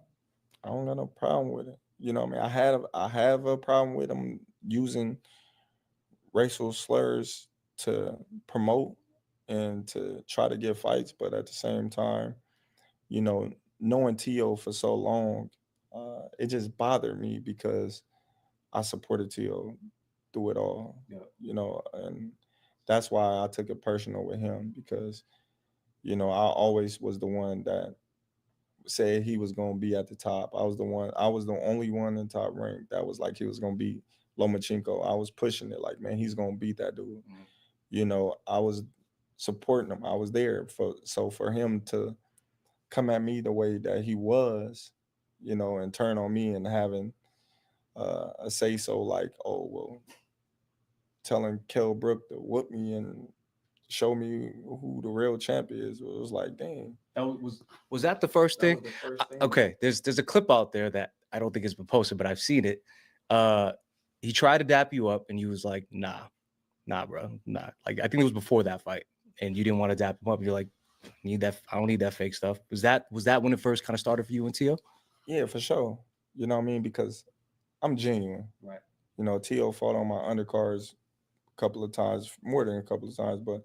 I don't got no problem with it. What I mean? I have a problem with him using racial slurs to promote and to try to get fights, but at the same time, you know, knowing Tio for so long, it just bothered me because I supported Tio through it all. And that's why I took it personal with him because I always was the one that said he was gonna be at the top. I was the only one in top rank that was like he was gonna beat Lomachenko. I was pushing it like, man, he's gonna beat that dude. I was supporting him. I was there for him to come at me the way that he was, and turn on me and having a say so like, oh well, telling Kell Brook to whoop me and show me who the real champ is. It was like, dang. Was that the first That thing? was the first thing. Okay, there's a clip out there that I don't think has been posted, but I've seen it. He tried to dap you up, and you was like, nah, bro, nah. Like I think it was before that fight, and you didn't want to dap him up. You're like, need that? I don't need that fake stuff. Was that when it first kind of started for you and Tio? Yeah, for sure. You know what I mean? Because I'm genuine. Right. Tio fought on my undercards a couple of times, more than a couple of times, but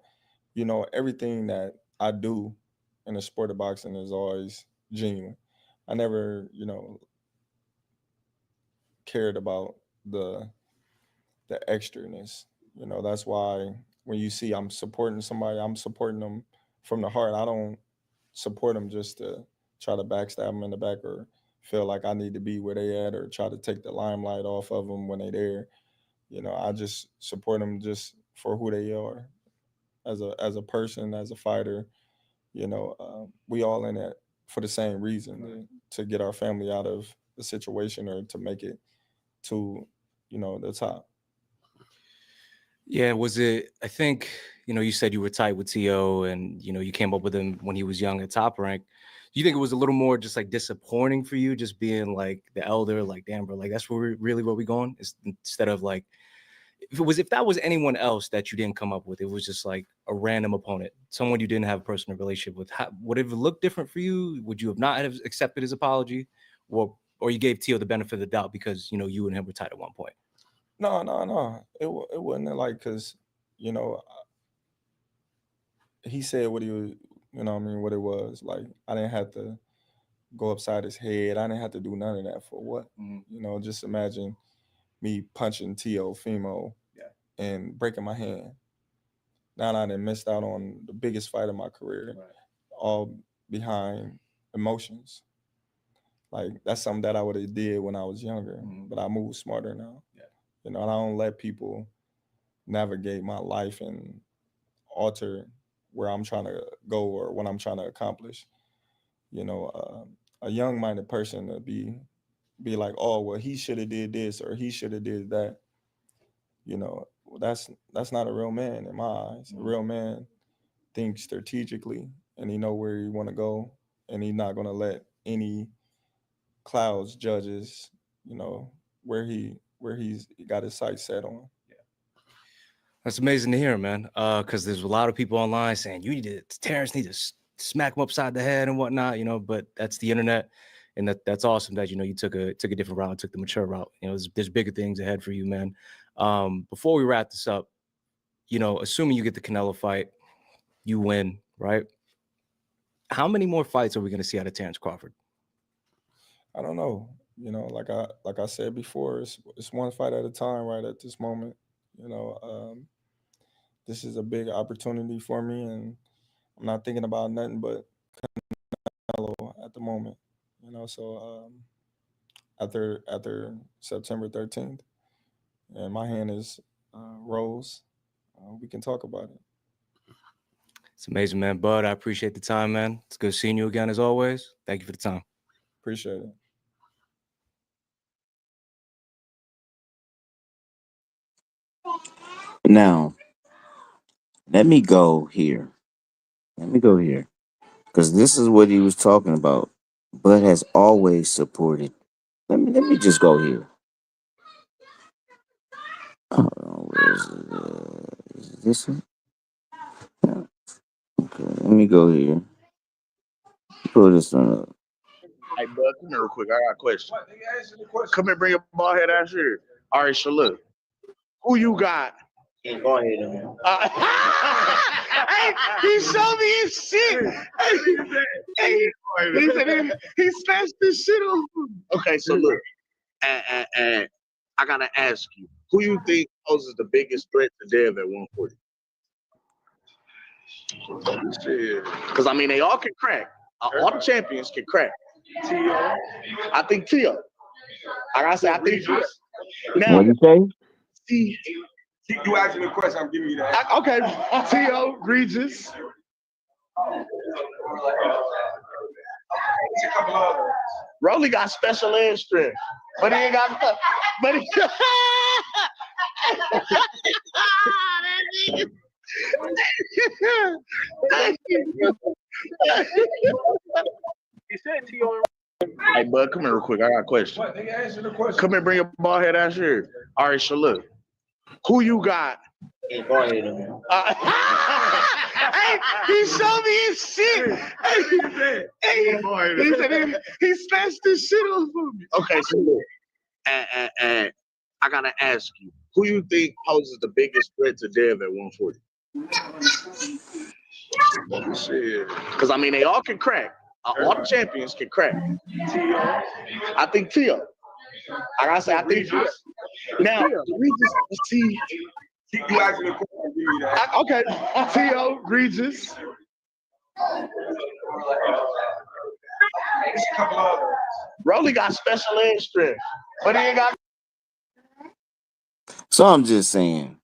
everything that I do in the sport of boxing is always genuine. I never, cared about the extraness. That's why when you see I'm supporting somebody, I'm supporting them from the heart. I don't support them just to try to backstab them in the back or feel like I need to be where they at or try to take the limelight off of them when they there. You know, I just support them just for who they are as a person, as a fighter. You know, we all in it for the same reason to get our family out of the situation or to make it to, you know, the top. Yeah, was it? I think you said you were tight with To, and you came up with him when he was young at Top Rank. Do you think it was a little more just like disappointing for you, just being like the elder, like damn, bro, like that's really where we going? Instead of like, if that was anyone else that you didn't come up with, it was just like a random opponent, someone you didn't have a personal relationship with. Would it have looked different for you? Would you have not have accepted his apology, or you gave To the benefit of the doubt because you and him were tight at one point? No. It wasn't like because you know he said what he was. You know what I mean? What it was like. I didn't have to go upside his head. I didn't have to do none of that for what. You know, just imagine me punching To Fimo and breaking my hand. Now I done missed out on the biggest fight of my career, all behind emotions. Like that's something that I would have did when I was younger, but I move smarter now. You know, and I don't let people navigate my life and alter where I'm trying to go or what I'm trying to accomplish. You know, a young-minded person to be like, oh, well, he should have did this or he should have did that. You know, well, that's not a real man in my eyes. A real man thinks strategically and he know where he want to go, and he's not gonna let any clouds, judges, you know, where he's got his sights set on. That's amazing to hear, man. Because there's a lot of people online saying Terrence need to smack him upside the head and whatnot, but that's the internet, and that's awesome that you took a different route, took the mature route. There's bigger things ahead for you, man. Before we wrap this up, assuming you get the Canelo fight, you win, right? How many more fights are we going to see out of Terrence Crawford? I don't know. You know, like I said before, it's one fight at a time right at this moment. You know, this is a big opportunity for me, and I'm not thinking about nothing but Canelo at the moment. You know, so after September 13th, and my hand is rose, we can talk about it. It's amazing, man. Bud, I appreciate the time, man. It's good seeing you again as always. Thank you for the time. Appreciate it. Now, let me go here. Because this is what he was talking about. Bud has always supported. Let me just go here. Hold on, where is it? Is this it? No. Okay, let me go here. Pull this one up. Hey, bud, come here real quick. I got a question. Come here, bring your bald head ass here. All right, so look, who you got? Go ahead, man. Hey, he showed me his shit. Hey, he said he snatched this shit off. Okay, so look, and I gotta ask you, who you think poses the biggest threat to Dev at 140? Because I mean, they all can crack. All the champions can crack. I think Tio. I gotta say, I think Tio. Now, What you say? see, You asking me a question, I'm giving you that. okay, Tio, Regis. Rolly got special ed strength, but he ain't got. But he. He said T.O. Hey, bud, come here real quick. I got a question. What? They answer the question. Come here, bring your bald head ass here. All right, so look, who you got? Go ahead, man. Hey, he showed me his shit. He said he snatched this shit off of me. Okay, so look, and I gotta ask you, who you think poses the biggest threat to Dev at 140? Shit. Because I mean, they all can crack. All the champions can crack. I think Tio. I gotta say, I think Tio. Now, Regis, see, You asking the question, I'll give you that. Okay, T.O. Regis. There's a couple others. Rolly got special ed strength, but he ain't got. So I'm just saying.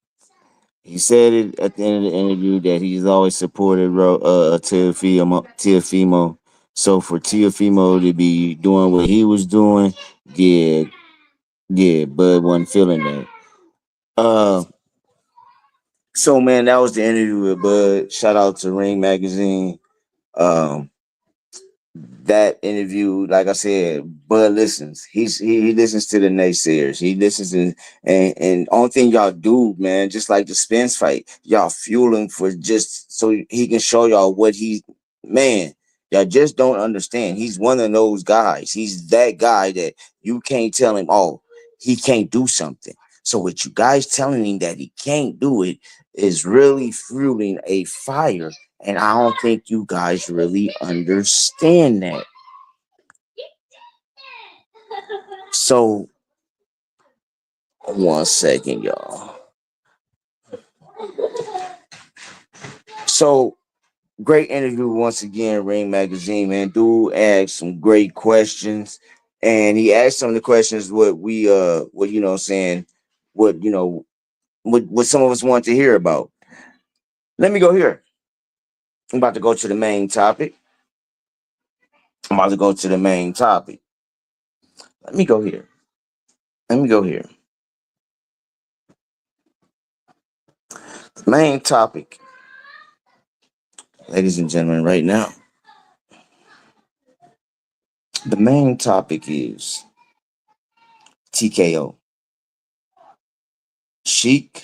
He said it at the end of the interview that he's always supported Teofimo. So for Teofimo to be doing what he was doing, yeah, yeah, Bud wasn't feeling that. So man, that was the interview with Bud. Shout out to Ring Magazine. Um, that interview, like I said, Bud listens. He listens to the naysayers. He listens to and only thing y'all do, man, just like the Spence fight, y'all fuel him for just so he can show y'all what he man. Y'all just don't understand. He's one of those guys. He's that guy that you can't tell him, oh, he can't do something. So with you guys telling him that he can't do it is really fueling a fire. And I don't think you guys really understand that. So, one second, y'all. So, great interview once again, Ring Magazine, man. Dude asked some great questions. And he asked some of the questions what you know what I'm saying, what you know, what some of us want to hear about. Let me go here. I'm about to go to the main topic. Let me go here. Main topic, ladies and gentlemen, right now. The main topic is TKO, Sheik,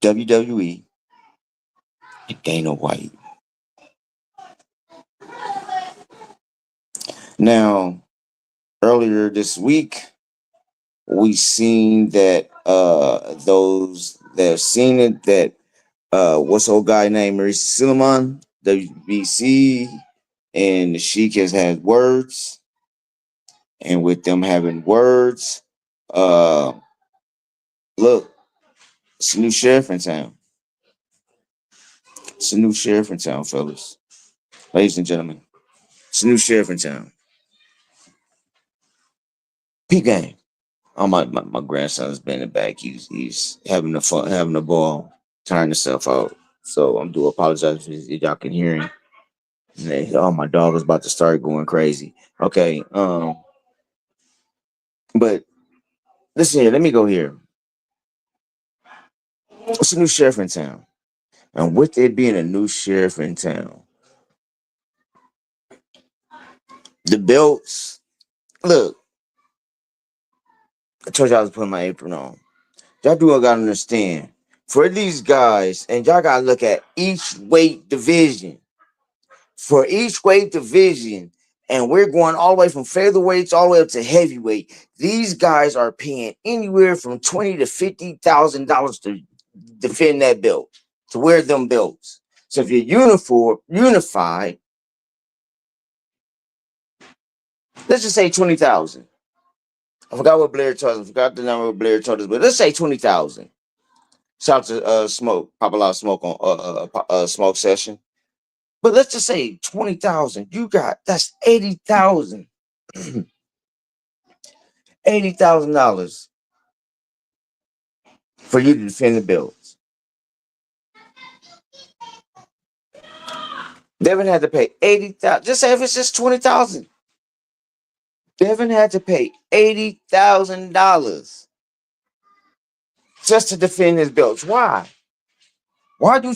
WWE, and Dana White. Now, earlier this week, we seen that those that have seen it that what's the old guy named Maurice Suleiman, WBC, and the Sheik has had words, and with them having words, uh, look, it's a new sheriff in town. It's a new sheriff in town, fellas, ladies and gentlemen. It's a new sheriff in town. Peep game. Oh my grandson's been in the back. He's having a fun, having a ball, tiring himself out. So I'm do apologize if y'all can hear him. Oh, my dog is about to start going crazy. Okay, but listen here. Let me go here. It's a new sheriff in town, and with it being a new sheriff in town, the belts. Look, I told you I was putting my apron on. Y'all do gotta understand. For these guys, and y'all gotta look at each weight division. For each weight division, and we're going all the way from featherweights all the way up to heavyweight. These guys are paying anywhere from $20,000 to $50,000 to defend that belt, to wear them belts. So if you're unified, let's just say 20,000. I forgot what Blair told us. I forgot the number of Blair told us, but let's say 20,000. Shout out to Smoke, Pop a lot of smoke on Smoke Session. But let's just say 20,000. You got that's 80,000. $80,000 for you to defend the belts. Devin had to pay 80,000. Just say if it's just 20,000. Devin had to pay $80,000 just to defend his belts. Why? Why do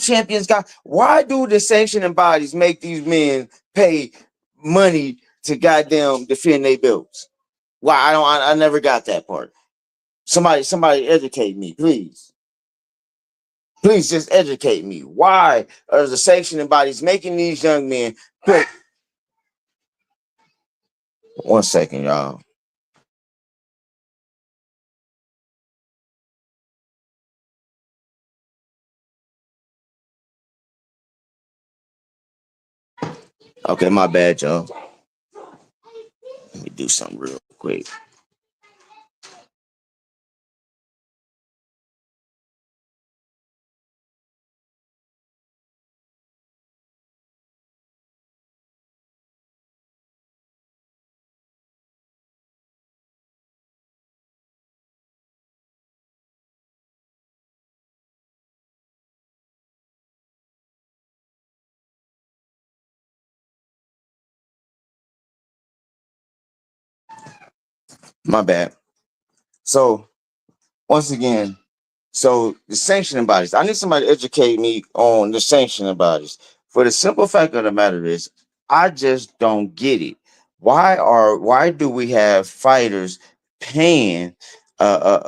why do the sanctioning bodies make these men pay money to goddamn defend their belts? Why? I never got that part. Somebody educate me, please. Please just educate me. Why are the sanctioning bodies making these young men pay? One second, y'all. Okay, my bad, y'all. Let me do something real quick. My bad. So once again, so the sanctioning bodies. I need somebody to educate me on the sanctioning bodies. For the simple fact of the matter is, I just don't get it. Why do we have fighters paying to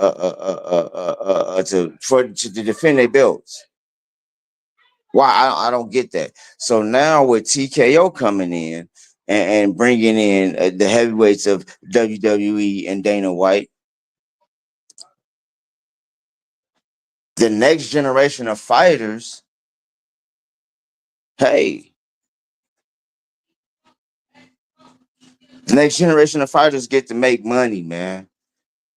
defend their belts? Why I don't get that. So now with TKO coming in and bringing in the heavyweights of WWE and Dana White, the next generation of fighters, hey, the next generation of fighters get to make money, man.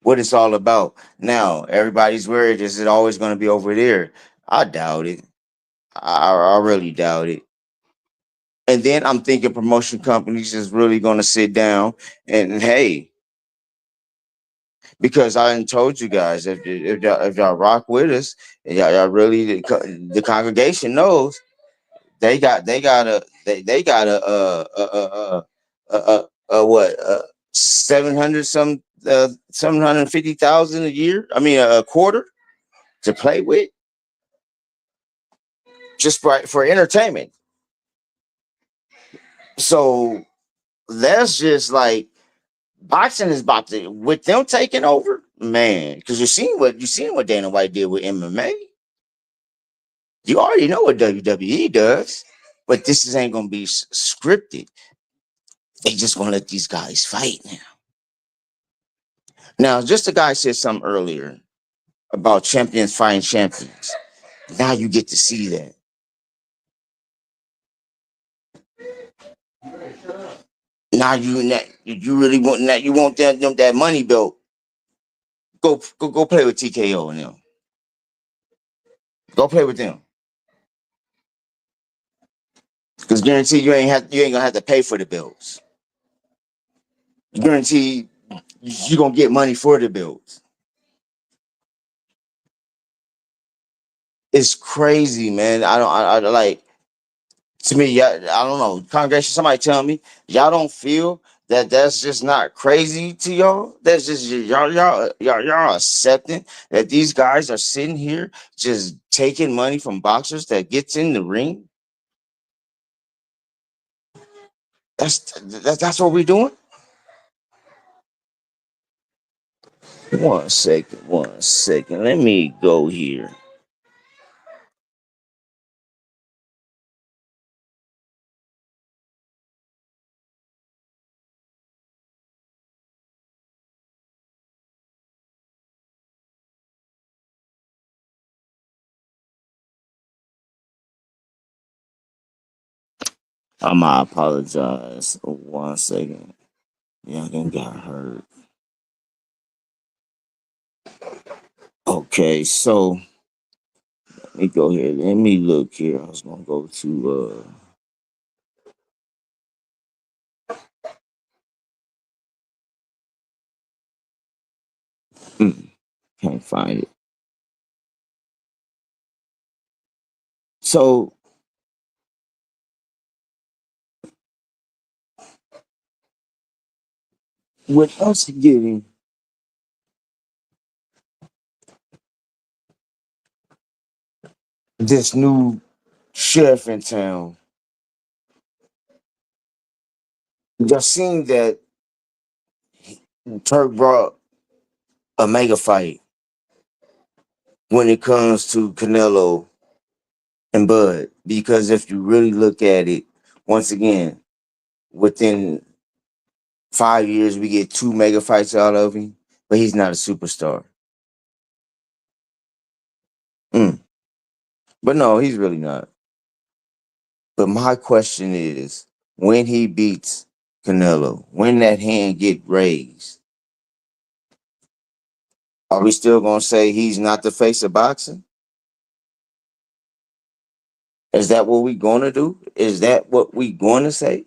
What it's all about. Now, everybody's worried, is it always going to be over there? I doubt it. I really doubt it. And then I'm thinking promotion companies is really going to sit down and hey, because I done told you guys if y'all rock with us, and y'all really the congregation knows they got what 700 some 750,000 a year. I mean a quarter to play with just for entertainment. So that's just like boxing is about to with them taking over, man. Because you seen what Dana White did with MMA. You already know what WWE does, but ain't gonna be scripted. They just gonna let these guys fight now. Now, just a guy said something earlier about champions fighting champions. Now you get to see that. Now you really want that you want that money belt. Go play with TKO and them. Go play with them. Because guarantee you ain't gonna have to pay for the bills. Guarantee you gonna get money for the bills. It's crazy, man. I like to me. I don't know. Congregation, somebody tell me y'all don't feel that that's just not crazy to y'all. That's just y'all accepting that these guys are sitting here just taking money from boxers that gets in the ring. That's what we're doing. One second, one second. Let me go here. I apologize. One second. Yeah, I got hurt. Okay, so let me go here. Let me look here. I was gonna go to can't find it. So with us getting this new sheriff in town, just seeing that Turk brought a mega fight when it comes to Canelo and Bud. Because if you really look at it, once again, within 5 years, we get two mega fights out of him, but he's not a superstar. But no, he's really not. But my question is, when he beats Canelo, when that hand get raised, are we still gonna say he's not the face of boxing? Is that what we gonna do? Is that what we gonna say?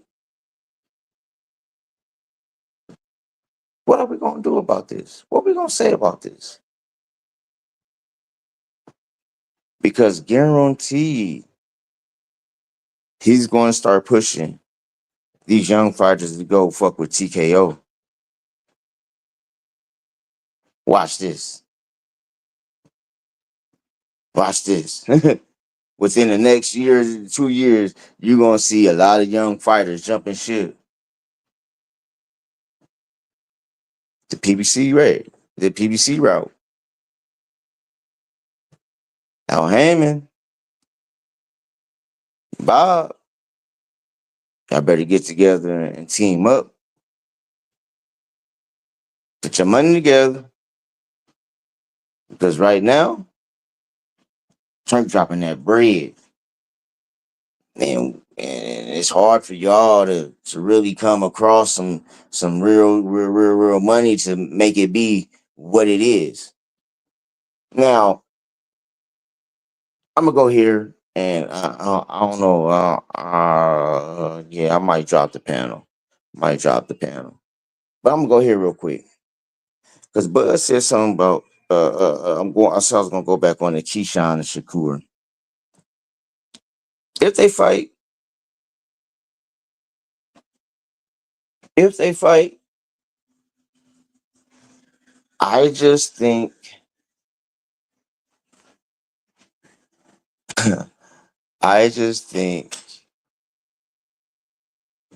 What are we gonna do about this? What are we gonna say about this? Because guaranteed, he's gonna start pushing these young fighters to go fuck with TKO. Watch this. Watch this. Within the next year, 2 years, you're gonna see a lot of young fighters jumping ship. The PBC rate, the PBC route. Al Heyman, Bob, y'all better get together and team up. Put your money together. Because right now, Trump dropping that bread. And it's hard for y'all to really come across some real money to make it be what it is. Now, I'm gonna go here and I don't know. Yeah, I might drop the panel. Might drop the panel. But I'm gonna go here real quick because Bud said something about I said I was gonna go back on the Keyshawn and Shakur. If they fight, if they fight, I just think I just think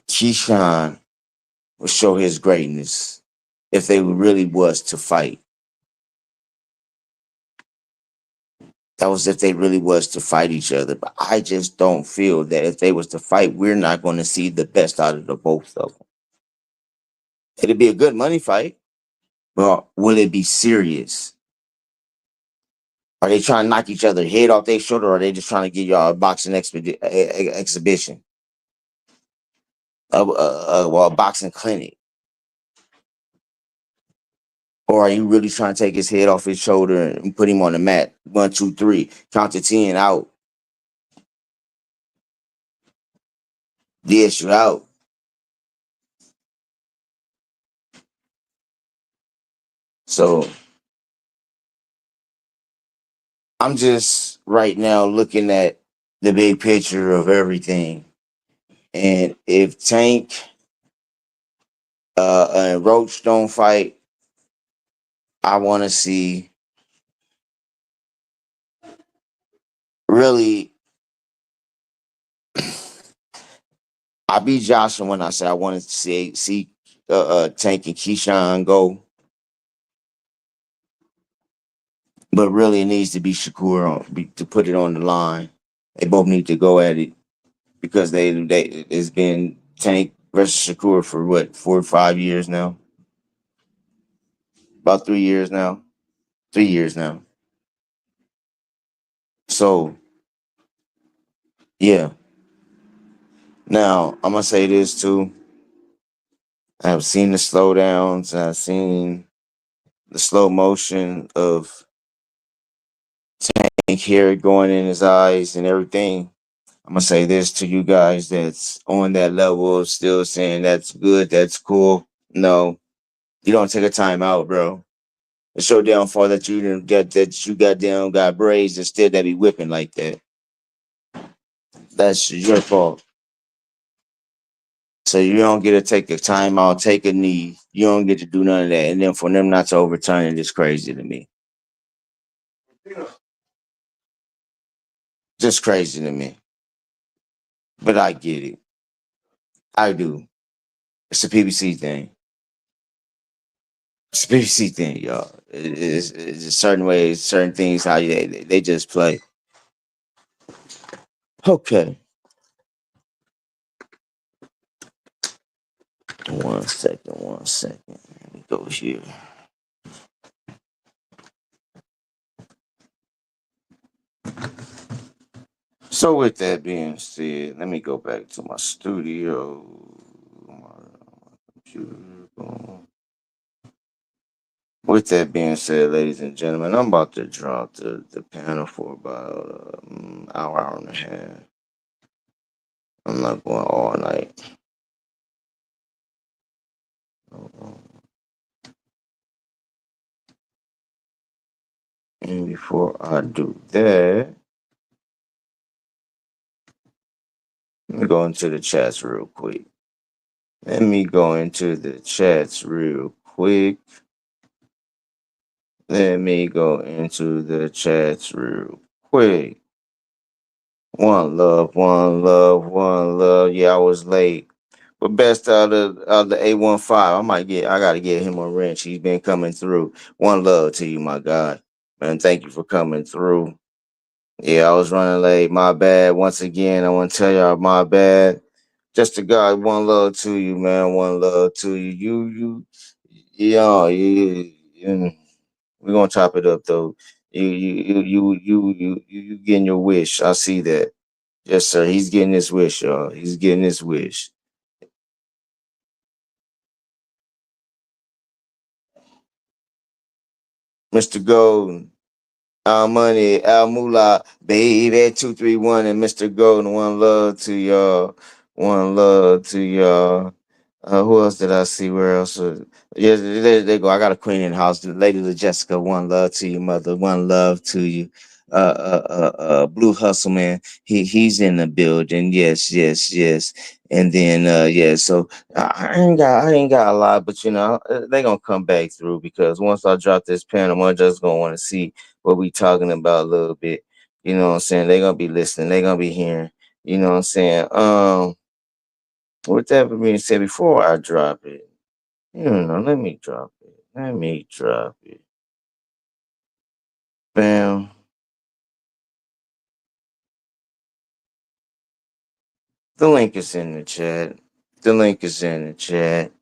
Keyshawn will show his greatness if they really was to fight. That was if they really was to fight each other. But I just don't feel that if they was to fight, we're not going to see the best out of the both of them. It'd be a good money fight, but will it be serious? Are they trying to knock each other head off their shoulder, or are they just trying to get y'all a boxing exhibition? Well, a boxing clinic? Or are you really trying to take his head off his shoulder and put him on the mat? 1, 2, 3, count to 10 out. Yes, you're out. So I'm just right now looking at the big picture of everything. And if Tank and Roach don't fight, I want to see really. I be Joshua when I say I wanted to see Tank and Keyshawn go, but really it needs to be Shakur to put it on the line. They both need to go at it because they it's been Tank versus Shakur for what 4 or 5 years now, about 3 years now, 3 years now. So yeah. Now I'm gonna say this too. I've seen the slowdowns. I've seen the slow motion of Tank hair going in his eyes and everything. I'm gonna say this to you guys that's on that level of still saying that's good, that's cool. No, you don't take a time out, bro. It's your downfall that you didn't get that you got braids and still that be whipping like that. That's your fault. So you don't get to take a time out, take a knee. You don't get to do none of that. And then for them not to overturn it is crazy to me. Just crazy to me. But I get it. I do. It's a PBC thing. It's a PBC thing, y'all. It's a certain ways, certain things how they just play. Okay. 1 second, 1 second. Let me go here. So with that being said, let me go back to my studio. My computer. Boom. With that being said, ladies and gentlemen, I'm about to drop the panel for about hour and a half. I'm not going all night. And before I do that, let me go into the chats real quick. Let me go into the chats real quick. Let me go into the chats real quick. One love, one love, one love. Yeah, I was late. But best out of the 815, I gotta get him a wrench. He's been coming through. One love to you, my God. Man, thank you for coming through. Yeah, I was running late. My bad. Once again, I want to tell y'all my bad. Just to God, one love to you, man. One love to you. Yeah, we're gonna chop it up though. You getting your wish. I see that. Yes, sir. He's getting his wish, y'all. He's getting his wish. Mr. Golden, Al Money, Al Moolah, baby, 231, and Mr. Golden. One love to y'all. One love to y'all. Who else did I see? Where else? Yeah, there they go. I got a queen in the house. Lady Jessica, one love to you, mother. One love to you. Blue Hustle Man. He's in the building. Yes, yes, yes. And then yeah, so I ain't got a lot, but they gonna come back through because once I drop this panel, I'm just gonna want to see what we talking about a little bit. You know what I'm saying? They gonna be listening. They gonna be hearing. You know what I'm saying? With that being said, before I drop it, let me drop it. Let me drop it. Bam. The link is in the chat. The link is in the chat.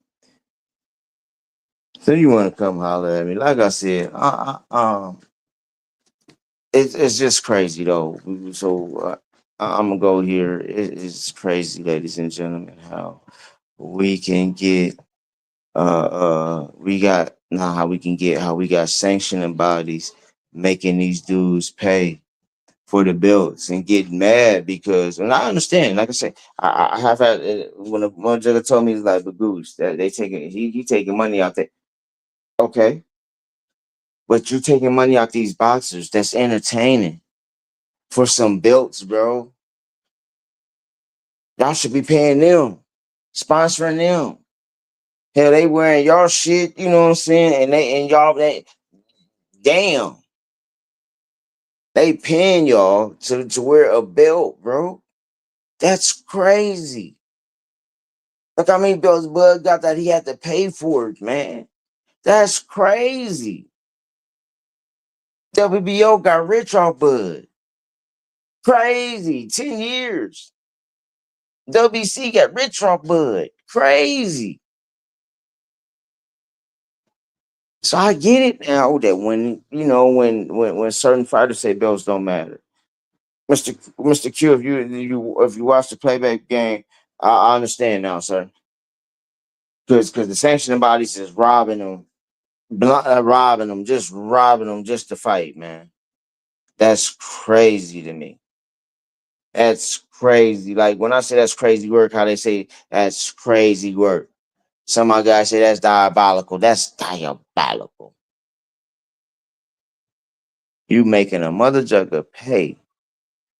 So you want to come holler at me? Like I said, it's just crazy though. So I'm gonna go here. It's crazy, ladies and gentlemen, how we can get we got now how we got sanctioning bodies making these dudes pay for the belts and get mad because, and I understand, like I said, I have had when one jugger told me like the goose that they taking he taking money out there. Okay, but you taking money out these boxers that's entertaining for some belts, bro. Y'all should be paying them, sponsoring them. Hell, they wearing y'all shit, you know what I'm saying? And y'all that damn, they paying y'all to wear a belt, bro. That's crazy. Look how many belts Bud got that he had to pay for it, man. That's crazy. WBO got rich off Bud. Crazy. 10 years. WC got rich off Bud. Crazy. So I get it now that when certain fighters say belts don't matter. Mr. Q, if you watch the playback game, I understand now, sir. Because the sanctioning bodies is just robbing them just to fight, man. That's crazy to me. That's crazy. Like when I say that's crazy work, how they say that's crazy work. Some of my guys say that's diabolical. That's diabolical. You making a mother jugger pay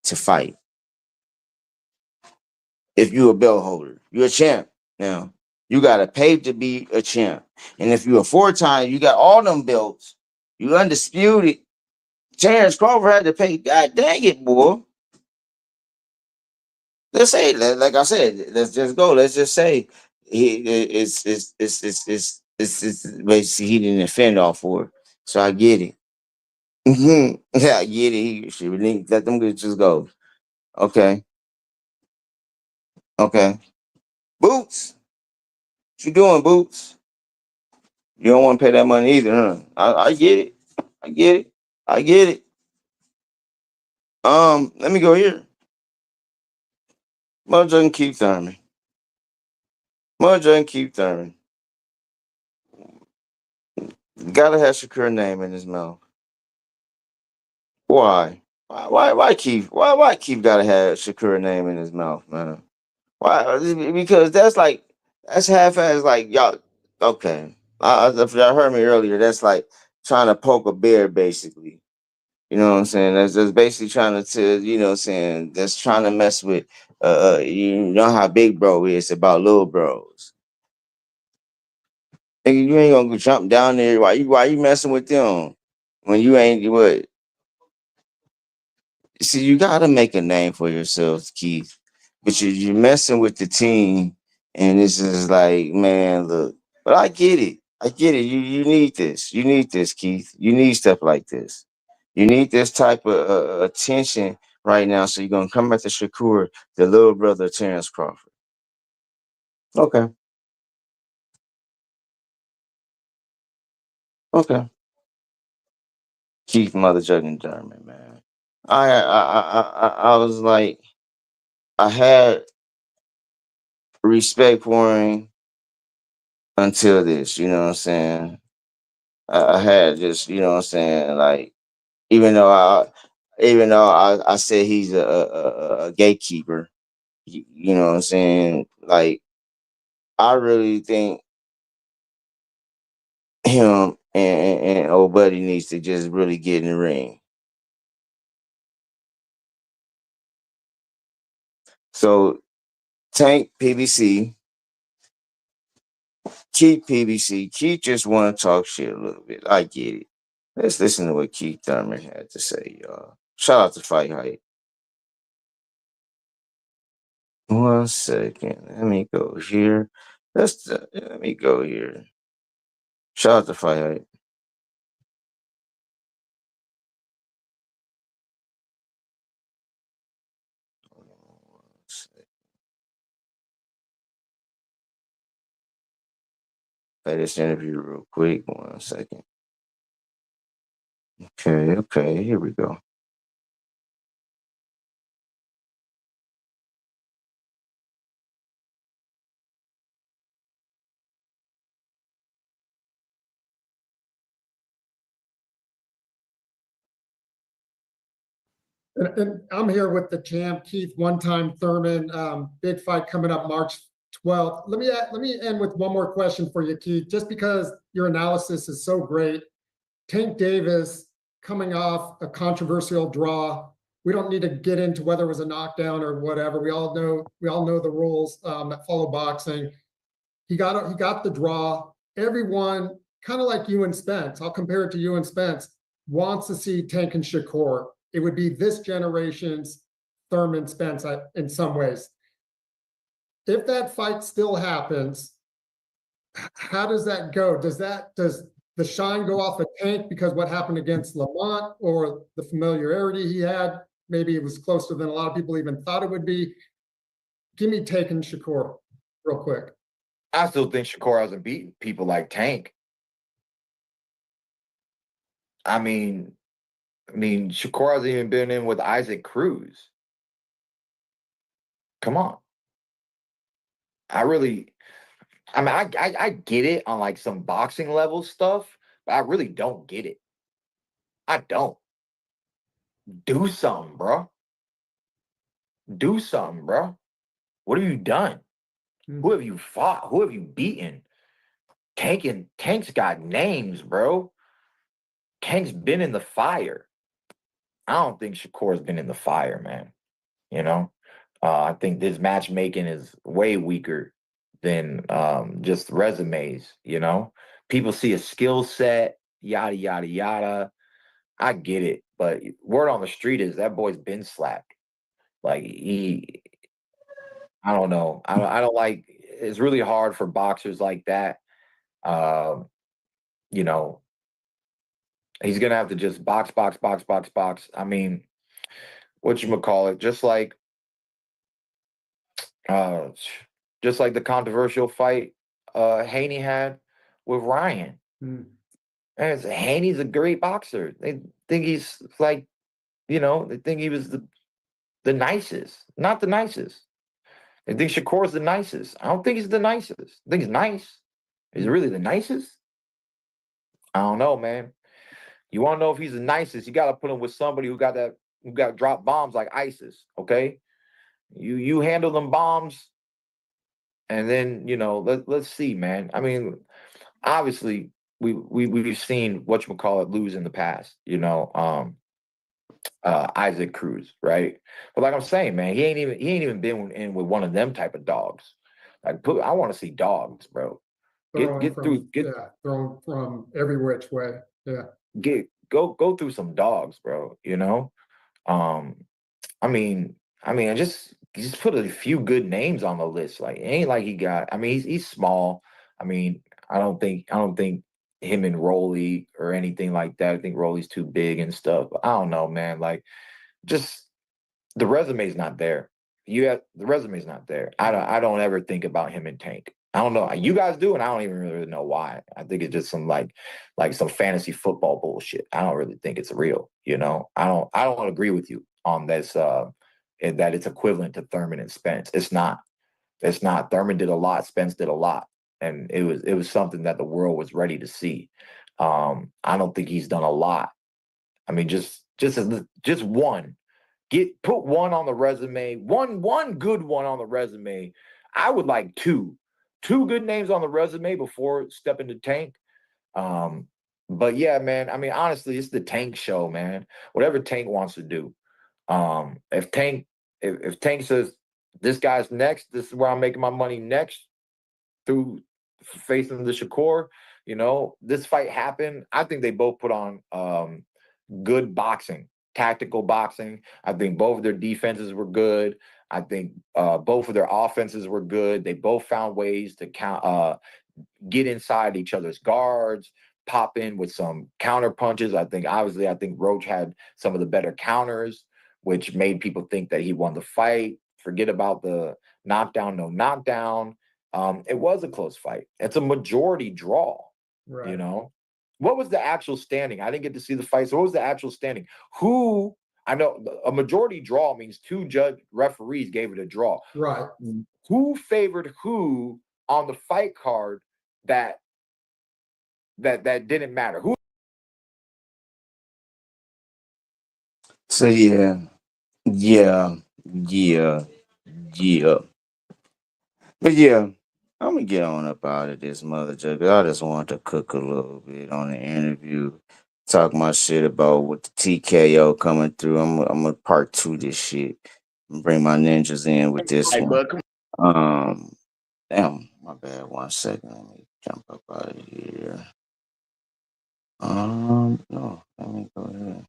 to fight. If you a belt holder, you're a champ. Now you gotta pay to be a champ. And if you're a 4-time, you got all them belts. You undisputed. Terrence Crawford had to pay. God dang it, boy. Let's say, like I said, let's just go. Let's just say it's basically he didn't offend all for it. So I get it. Yeah, I get it. He should really let them just go. Okay, okay. Boots, what you doing, Boots? You don't want to pay that money either, huh? I get it. I get it. I get it. Let me go here. Mudge and Keith Thurman. Mudge and Keith Thurman. Gotta have Shakur name in his mouth. Why? Why Keith? Why Keith gotta have Shakur name in his mouth, man? Why? Because that's half-ass like y'all. Okay, if y'all heard me earlier, that's like trying to poke a bear, basically. You know what I'm saying? That's basically trying to you know what I'm saying, that's trying to mess with you know how big bro is about little bros. Nigga, you ain't gonna jump down there. Why you messing with them? when you ain't what. See, you gotta make a name for yourself, Keith. But you're messing with the team, and it's just like, man, look. But I get it. I get it. You need this. You need this, Keith. You need stuff like this. You need this type of attention right now. So you're gonna come after Shakur, the little brother of Terrence Crawford. Okay. Okay. Keith Mother Jugging German, man. I was like, I had respect for him until this, you know what I'm saying? I had just, you know what I'm saying, like, even though I said he's a gatekeeper, you know what I'm saying? Like, I really think him and old buddy needs to just really get in the ring. So Tank PBC, Keith PBC, Keith just want to talk shit a little bit. I get it. Let's listen to what Keith Thurman had to say, y'all. Shout out to Fight Hype. One second. Let me go here. Let me go here. Shout out to Fight Hype. Play this interview real quick. 1 second. Okay, here we go. And I'm here with the champ, Keith, one-time Thurman. Big fight coming up March 12th. Let me end with one more question for you, Keith, just because your analysis is so great. Tank Davis coming off a controversial draw. We don't need to get into whether it was a knockdown or whatever. We all know the rules that follow boxing. He got the draw. Everyone, kind of like you and Spence, I'll compare it to you and Spence, wants to see Tank and Shakur. It would be this generation's Thurman Spence in some ways. If that fight still happens, how does that go? Does the shine go off of Tank because what happened against Lamont, or the familiarity he had? Maybe it was closer than a lot of people even thought it would be. Give me Tank and Shakur real quick. I still think Shakur hasn't beaten people like Tank. I mean, Shakur hasn't even been in with Isaac Cruz. Come on. I get it on like some boxing level stuff, but I really don't get it. I don't. Do something, bro. Do something, bro. What have you done? Who have you fought? Who have you beaten? Tank's got names, bro. Tank's been in the fire. I don't think Shakur's been in the fire, man. You know? I think this matchmaking is way weaker than just resumes, you know? People see a skill set, yada, yada, yada. I get it. But word on the street is that boy's been slapped. Like, I don't know. I don't like, it's really hard for boxers like that. You know, he's going to have to just box. I mean, whatchamacallit, just like the controversial fight Haney had with Ryan. And Haney's a great boxer. They think he's like, they think he was the nicest. Not the nicest. They think Shakur's the nicest. I don't think he's the nicest. I think he's nice. Is he really the nicest? I don't know, man. You want to know if he's the nicest, you got to put him with somebody who got drop bombs like ISIS, okay? You handle them bombs, and then, let's see, man. I mean, obviously, we've seen whatchamacallit lose in the past, Isaac Cruz, right? But like I'm saying, man, he ain't even been in with one of them type of dogs. Like, I want to see dogs, bro. Get thrown from every which way. Yeah. go through some dogs, bro. You know, I mean, just put a few good names on the list. Like it ain't like he got. I mean, he's small. I mean, I don't think him and Rolly or anything like that. I think Rolly's too big and stuff. But I don't know, man. Like, just the resume's not there. The resume's not there. I don't ever think about him and Tank. I don't know. You guys do, and I don't even really know why. I think it's just some like some fantasy football bullshit. I don't really think it's real. You know, I don't agree with you on this. That it's equivalent to Thurman and Spence. It's not. It's not. Thurman did a lot. Spence did a lot, and it was something that the world was ready to see. I don't think he's done a lot. I mean, just one. Put one on the resume. One good one on the resume. I would like two good names on the resume before stepping to Tank. But yeah, man. I mean, honestly, it's the Tank show, man. Whatever Tank wants to do. If Tank says this guy's next, this is where I'm making my money next through facing the Shakur, you know, this fight happened. I think they both put on good boxing, tactical boxing. I think both of their defenses were good. I think both of their offenses were good. They both found ways to get inside each other's guards, pop in with some counter punches. I think Roach had some of the better counters, which made people think that he won the fight. Forget about the knockdown, no knockdown. It was a close fight. It's a majority draw, Right. You know? What was the actual standing? I didn't get to see the fight. So what was the actual standing? I know a majority draw means two referees gave it a draw. Right. Who favored who on the fight card that didn't matter? Who? So yeah. But yeah, I'm gonna get on up out of this mother jugger. I just want to cook a little bit on the interview, talk my shit about with the TKO coming through. I'm gonna part two this shit and bring my ninjas in with this Hey, one. bud, come Damn, my bad. 1 second, let me jump up out of here. No, let me go ahead.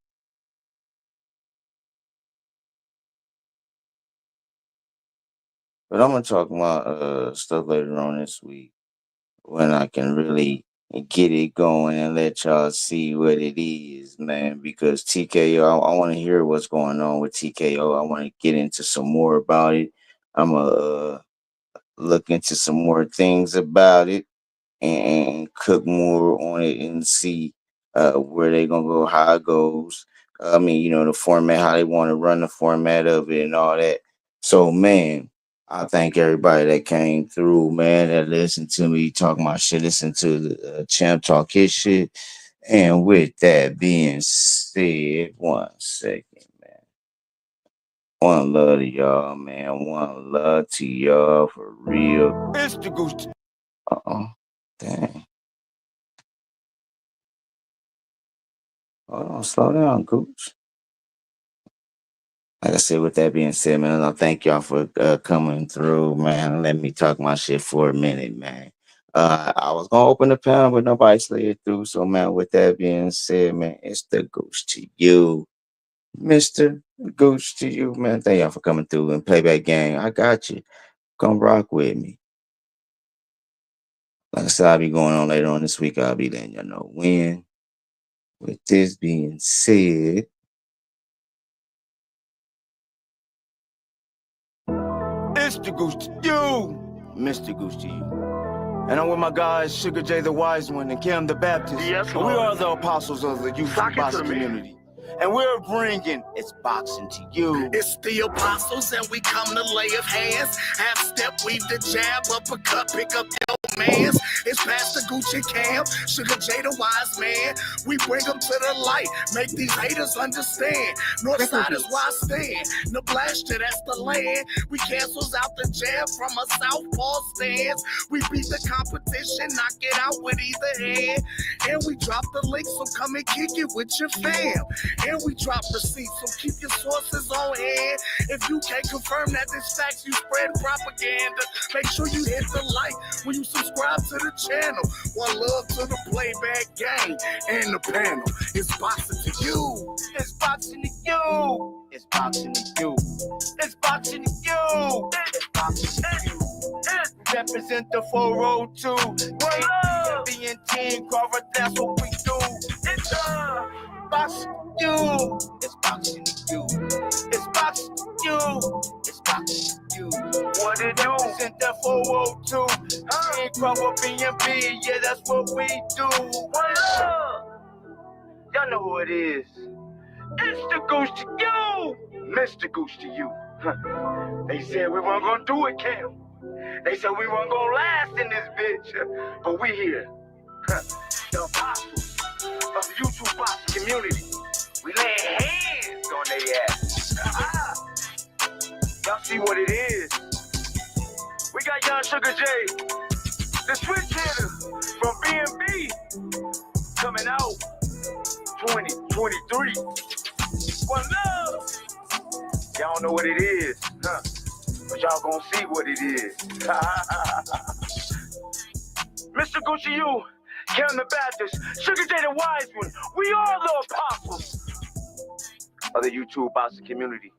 But I'm gonna talk about stuff later on this week when I can really get it going and let y'all see what it is, man. Because TKO, I want to hear what's going on with TKO. I want to get into some more about it. I'm gonna look into some more things about it and cook more on it and see where they gonna go, how it goes. I mean, you know, the format, how they want to run the format of it and all that. So, man, I thank everybody that came through, man, that listened to me talk my shit, listen to the champ talk his shit. And with that being said, 1 second, man. One love to y'all, man. One love to y'all for real. It's the goose. Dang. Hold on, slow down, Gooch. Like I said, with that being said, man, I thank y'all for coming through, man. Let me talk my shit for a minute, man. I was gonna open the panel, but nobody slid through. So, man, with that being said, man, it's the Gooch to you, Mr. Gooch to you, man. Thank y'all for coming through and playback gang. I got you. Come rock with me. Like I said, I'll be going on later on this week. I'll be letting y'all know when. With this being said, It's the goose to you. Mr. Goose to you. And I'm with my guys, Sugar J the Wise One and Kim the Baptist. Yes, and we Lord. are the apostles of the youth Sock it to boxing me. community. And we're bringing It's Boxing to you. It's the apostles, and we come to lay of hands. Half step, weave the jab, uppercut, pick up your mans. It's Pastor Gucci Cam, Sugar J the Wise Man. We bring them to the light, make these haters understand. North side is where I stand. Nebraska, that's the land. We cancels out the jab from a southpaw stance. We beat the competition, knock it out with either hand. And we drop the link, so come and kick it with your fam. And we drop receipts, so keep your sources on hand. If you can't confirm that this facts, you spread propaganda. Make sure you hit the like when you subscribe subscribe to the channel. One love to the playback gang and the panel. It's boxing to you. It's boxing to you. It's boxing to you. It's boxing to you. It's boxing to you. Represent the 402. Being team cover, that's what we do. It's boxing to you. It's boxing to you. It's boxing to you. It's boxing to you. What it do? Represent the 402. Team cover, B&B, yeah, that's what we do. Y'all know who it is. It's the Goose to you. Mr. Goose to you. They said we weren't gonna do it, Cam. They said we weren't gonna last in this bitch, but we here. The apostles of the YouTube boxing community. We laying hands on their ass. Y'all see what it is. We got young Sugar J, the switch hitter from B&B, coming out 2023. One love. Y'all know what it is, huh? But y'all gonna see what it is. Mr. Gucci, you, Cam the Baptist, Sugar J the Wise One, we are the apostles of the YouTube boxing community.